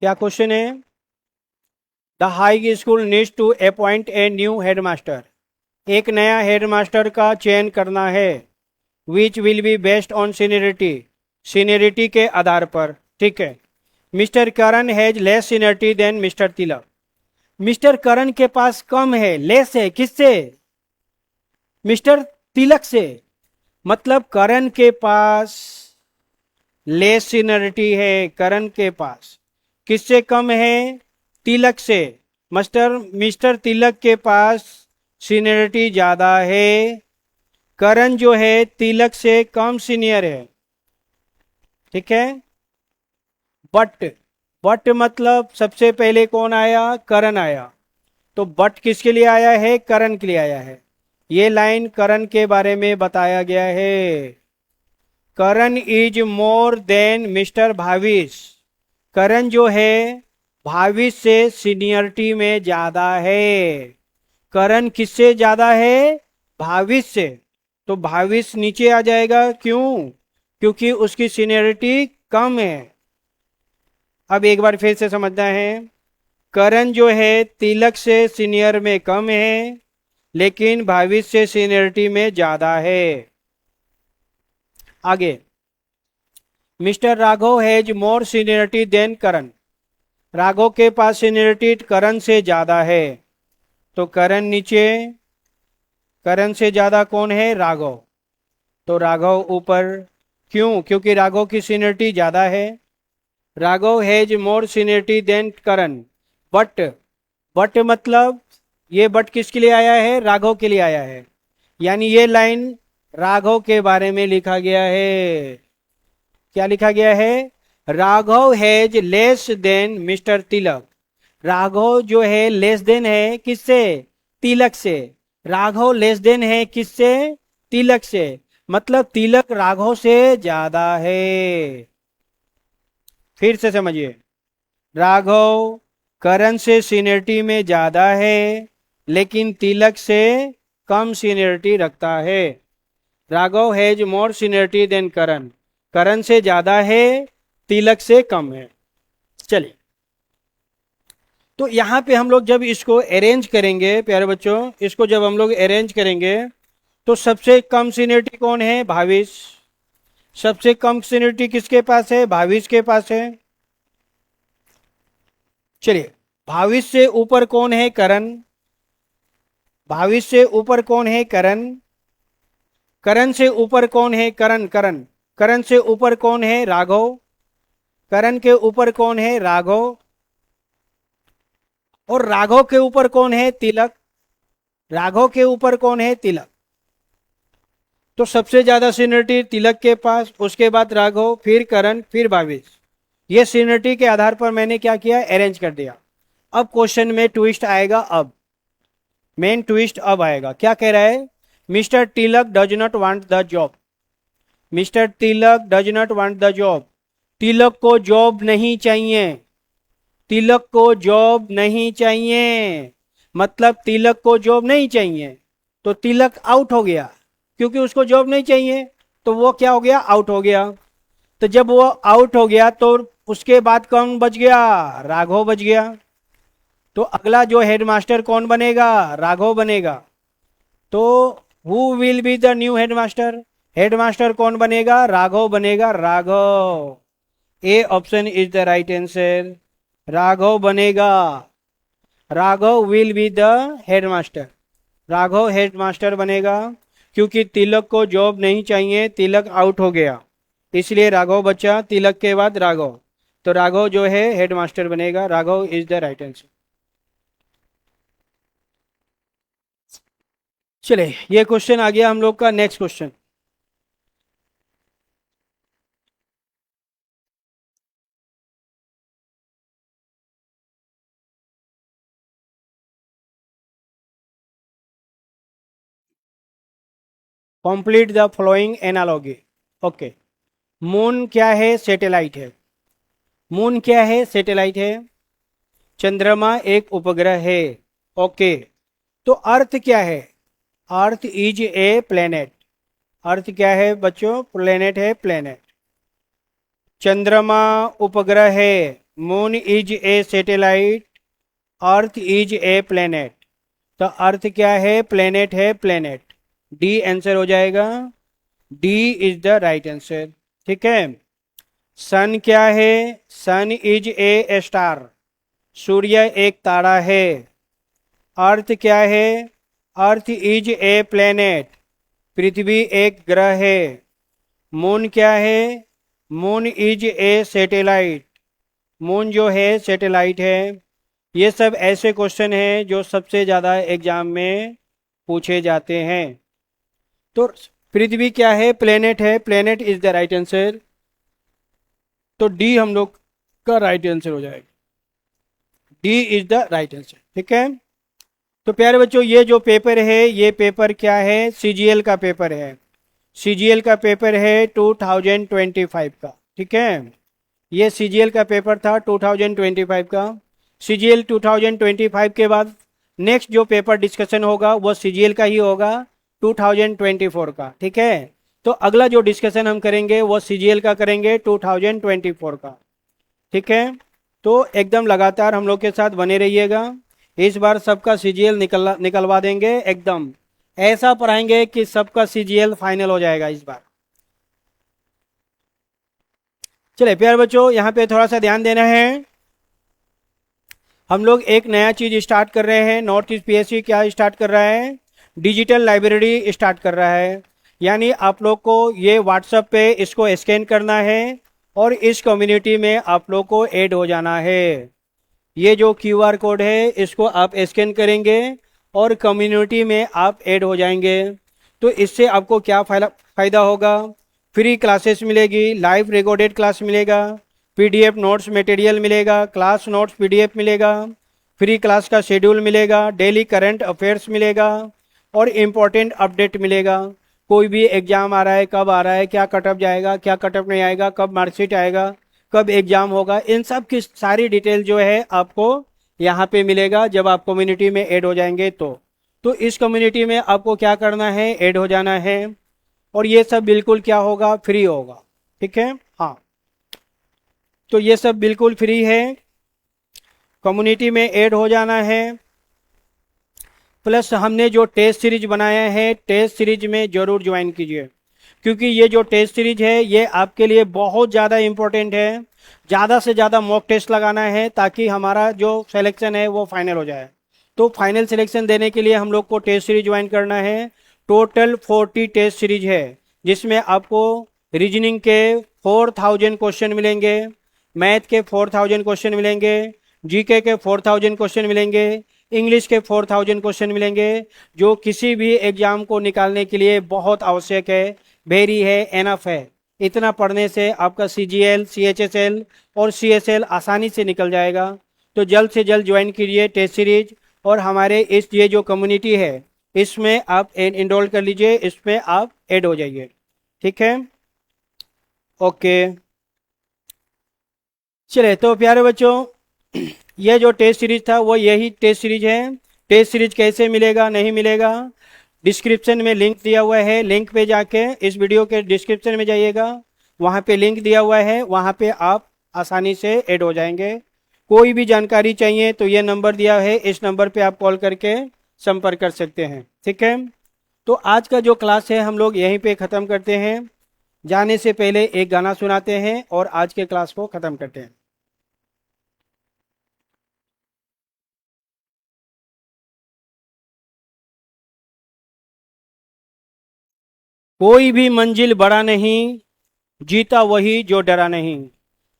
क्या क्वेश्चन है? The high school needs to appoint a new headmaster. एक नया हेडमास्टर का चयन करना है। Which will be based on seniority. Seniority के आधार पर, ठीक है। Mister Karan has less seniority than mister Tilak. Mister Karan के पास कम है, लेस है, किससे? मिस्टर तिलक से। मतलब करण के पास लेस सीनियरिटी है। करण के पास किससे कम है? तिलक से। मिस्टर तिलक के पास सीनियरिटी ज्यादा है। करण जो है तिलक से कम सीनियर है, ठीक है। बट, बट मतलब सबसे पहले कौन आया? करण आया। तो बट किसके लिए आया है? करण के लिए आया है। ये लाइन करण के बारे में बताया गया है। Karan is more than mister Bhavish. Karan जो है भाविश से सीनियरिटी में ज्यादा है। करण किससे ज्यादा है? भाविश से। तो भाविश नीचे आ जाएगा, क्यों? क्योंकि उसकी सीनियरिटी कम है। अब एक बार फिर से समझना है। करण जो है तिलक से सीनियर में कम है, लेकिन भाविश से सीनियरिटी में ज्यादा है। आगे, mister Raghav has more seniority than Karan. Raghav के पास सीनियरिटी करण से ज्यादा है। तो करण नीचे, करण से ज्यादा कौन है? राघव। तो राघव ऊपर। क्यों? क्योंकि राघव की सीनियरिटी ज्यादा है। Raghav has more seniority than Karan. But, but मतलब ये बट किसके लिए आया है? राघव के लिए आया है। यानी ये लाइन राघव के बारे में लिखा गया है। क्या लिखा गया है? Raghav has less than mister Tilak. Raghav जो है लेस देन है किससे? तिलक से। राघव लेस देन है किससे? तिलक से। मतलब तिलक राघव से ज्यादा है। फिर से समझिए, राघव करण से सीनियरिटी में ज्यादा है, लेकिन तिलक से कम सीनियरिटी रखता है। Raghav has more seniority than Karan, Karan से ज्यादा है, तिलक से कम है। चलिए, तो यहां पे हम लोग जब इसको अरेंज करेंगे प्यारे बच्चों, इसको जब हम लोग अरेंज करेंगे तो सबसे कम सीनियरिटी कौन है? भाविश। सबसे कम सीनियरिटी किसके पास है? भाविश के पास है। चलिए, भाविश से ऊपर कौन है? करण। भाविश से ऊपर कौन है? करण। करण से ऊपर कौन है? करण करण करण से ऊपर कौन है? राघव। करण के ऊपर कौन है? राघव। और राघव के ऊपर कौन है? तिलक। राघव के ऊपर कौन है? तिलक। तो सबसे ज्यादा सीनियरिटी तिलक के पास, उसके बाद राघव, फिर करण, फिर भाविश। ये सीनियरिटी के आधार पर मैंने क्या किया? अरेंज कर दिया। अब क्वेश्चन में ट्विस्ट आएगा। अब मेन ट्विस्ट अब आएगा। क्या कह रहा है? Mister Tilak does not want the job. Mister Tilak does not want the job. Tilak को जॉब नहीं चाहिए। तिलक को जॉब नहीं चाहिए, मतलब तिलक को जॉब नहीं चाहिए। तो तिलक आउट हो गया, क्योंकि उसको जॉब नहीं चाहिए, तो वो क्या हो गया? आउट हो गया। तो जब वो आउट हो गया तो उसके बाद कौन बच गया? राघव बच गया। तो अगला जो हेडमास्टर कौन बनेगा? राघव बनेगा। तो who will be the new headmaster? Headmaster कौन बनेगा? राघव बनेगा। Raghav. A option is the right answer. Raghav बनेगा। Raghav will be the headmaster. Raghav headmaster बनेगा, क्योंकि तिलक को जॉब नहीं चाहिए, तिलक आउट हो गया, इसलिए राघव बचा। तिलक के बाद राघव, तो राघव जो है हेडमास्टर बनेगा। Raghav is the right answer. चले, ये क्वेश्चन आ गया हम लोग का। Next question, complete the following analogy. Okay, moon क्या है? सैटेलाइट है। मून क्या है? सैटेलाइट है। चंद्रमा एक उपग्रह है। ओके, तो अर्थ क्या है? Earth is a planet. अर्थ क्या है बच्चों? प्लेनेट है, प्लेनेट। चंद्रमा उपग्रह है। Moon is a satellite. Earth is a planet. तो अर्थ क्या है? प्लेनेट है, प्लेनेट। डी आंसर हो जाएगा। D is the right answer. ठीक है। सन क्या है? सन इज ए स्टार। सूर्य एक तारा है। अर्थ क्या है? Earth is a planet. पृथ्वी एक ग्रह है। मून क्या है? Moon is a satellite. Moon जो है सैटेलाइट है। ये सब ऐसे क्वेश्चन हैं जो सबसे ज़्यादा एग्जाम में पूछे जाते हैं। तो पृथ्वी क्या है? प्लेनेट है, planet is the right answer. तो डी हम लोग का राइट आंसर हो जाएगा। D is the right answer. ठीक है। तो प्यारे बच्चों, ये जो पेपर है, ये पेपर क्या है? सीजीएल का पेपर है। सीजीएल का पेपर है 2025 का। ठीक है, ये सीजीएल का पेपर था 2025 का। सीजीएल 2025 के बाद नेक्स्ट जो पेपर डिस्कशन होगा वो सीजीएल का ही होगा 2024 का। ठीक है, तो अगला जो डिस्कशन हम करेंगे वो सीजीएल का करेंगे 2024 का। ठीक है, तो एकदम लगातार हम लोग के साथ बने रहिएगा। इस बार सबका सीजीएल निकलवा देंगे। एकदम ऐसा पढ़ाएंगे कि सबका सीजीएल फाइनल हो जाएगा इस बार। चले प्यारे बच्चों, यहाँ पे थोड़ा सा ध्यान देना है। हम लोग एक नया चीज स्टार्ट कर रहे हैं। नॉर्थ ईस्ट पीएससी क्या स्टार्ट कर रहा है? डिजिटल लाइब्रेरी स्टार्ट कर रहा है। यानी आप लोग को ये व्हाट्सएप पे इसको स्कैन करना है और इस कम्युनिटी में आप लोग को ऐड हो जाना है। ये जो क्यूआर कोड है इसको आप स्कैन करेंगे और कम्युनिटी में आप ऐड हो जाएंगे। तो इससे आपको क्या फ़ायदा होगा? फ्री क्लासेस मिलेगी, लाइव रिकॉर्डेड क्लास मिलेगा, पीडीएफ नोट्स मटेरियल मिलेगा, क्लास नोट्स पीडीएफ मिलेगा, फ्री क्लास का शेड्यूल मिलेगा, डेली करंट अफेयर्स मिलेगा और इम्पोर्टेंट अपडेट मिलेगा। कोई भी एग्जाम आ रहा है, कब आ रहा है, क्या कटअप जाएगा, क्या कटअप नहीं आएगा, कब मार्कशीट आएगा, कब एग्जाम होगा, इन सब की सारी डिटेल जो है आपको यहाँ पे मिलेगा जब आप कम्युनिटी में ऐड हो जाएंगे। तो इस कम्युनिटी में आपको क्या करना है? ऐड हो जाना है। और ये सब बिल्कुल क्या होगा, फ्री होगा। ठीक है, हाँ, तो ये सब बिल्कुल फ्री है, कम्युनिटी में ऐड हो जाना है। प्लस हमने जो टेस्ट सीरीज बनाया है, टेस्ट सीरीज में जरूर ज्वाइन कीजिए, क्योंकि ये जो टेस्ट सीरीज है ये आपके लिए बहुत ज़्यादा इंपॉर्टेंट है। ज़्यादा से ज़्यादा मॉक टेस्ट लगाना है ताकि हमारा जो सिलेक्शन है वो फाइनल हो जाए। तो फाइनल सिलेक्शन देने के लिए हम लोग को टेस्ट सीरीज ज्वाइन करना है। टोटल 40 टेस्ट सीरीज है, जिसमें आपको रीजनिंग के 4000 क्वेश्चन मिलेंगे, मैथ के 4000 क्वेश्चन मिलेंगे, जीके के 4000 क्वेश्चन मिलेंगे, इंग्लिश के 4000 क्वेश्चन मिलेंगे, जो किसी भी एग्जाम को निकालने के लिए बहुत आवश्यक है, वेरी है, एनफ है। इतना पढ़ने से आपका CGL, CHSL और CSL आसानी से निकल जाएगा। तो जल्द से जल्द ज्वाइन कीजिए टेस्ट सीरीज, और हमारे इस ये जो कम्युनिटी है इसमें आप इनरोल कर लीजिए, इसमें आप ऐड हो जाइए। ठीक है, ओके। चलिए तो प्यारे बच्चों, ये जो टेस्ट सीरीज था वो यही टेस्ट सीरीज है। टेस्ट सीरीज कैसे मिलेगा, नहीं मिलेगा, डिस्क्रिप्शन में लिंक दिया हुआ है, लिंक पे जाके इस वीडियो के डिस्क्रिप्शन में जाइएगा, वहाँ पे लिंक दिया हुआ है, वहाँ पे आप आसानी से ऐड हो जाएंगे। कोई भी जानकारी चाहिए तो ये नंबर दिया है, इस नंबर पे आप कॉल करके संपर्क कर सकते हैं। ठीक है, तो आज का जो क्लास है हम लोग यहीं पे ख़त्म करते हैं। जाने से पहले एक गाना सुनाते हैं और आज के क्लास को ख़त्म करते हैं। कोई भी मंजिल बड़ा नहीं, जीता वही जो डरा नहीं।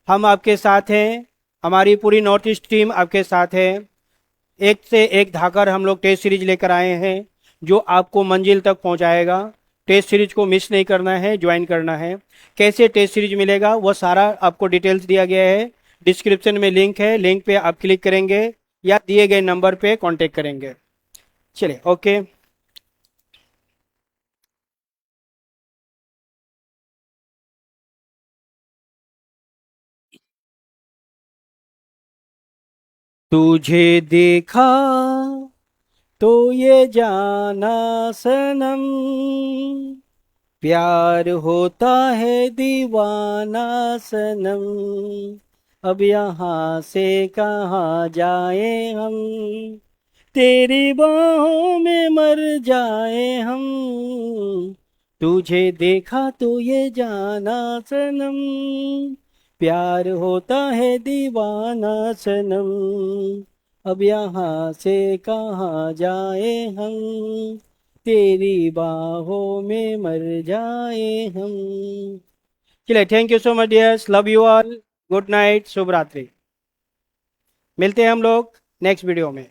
हम आपके साथ हैं, हमारी पूरी नॉर्थ ईस्ट टीम आपके साथ है। एक से एक धाकर हम लोग टेस्ट सीरीज लेकर आए हैं, जो आपको मंजिल तक पहुंचाएगा। टेस्ट सीरीज को मिस नहीं करना है, ज्वाइन करना है। कैसे टेस्ट सीरीज मिलेगा वो सारा आपको डिटेल्स दिया गया है, डिस्क्रिप्शन में लिंक है, लिंक पे आप क्लिक करेंगे या दिए गए नंबर पे कांटेक्ट करेंगे। चलिए, ओके। तुझे देखा तो ये जाना सनम, प्यार होता है दीवाना सनम, अब यहाँ से कहाँ जाए हम, तेरी बाहों में मर जाए हम। तुझे देखा तो ये जाना सनम, प्यार होता है दीवाना सनम, अब यहाँ से कहाँ जाए हम, तेरी बाहों में मर जाए हम। चलिए, thank you so much dears, love you all, good night, शुभ रात्रि। मिलते हैं हम लोग नेक्स्ट वीडियो में।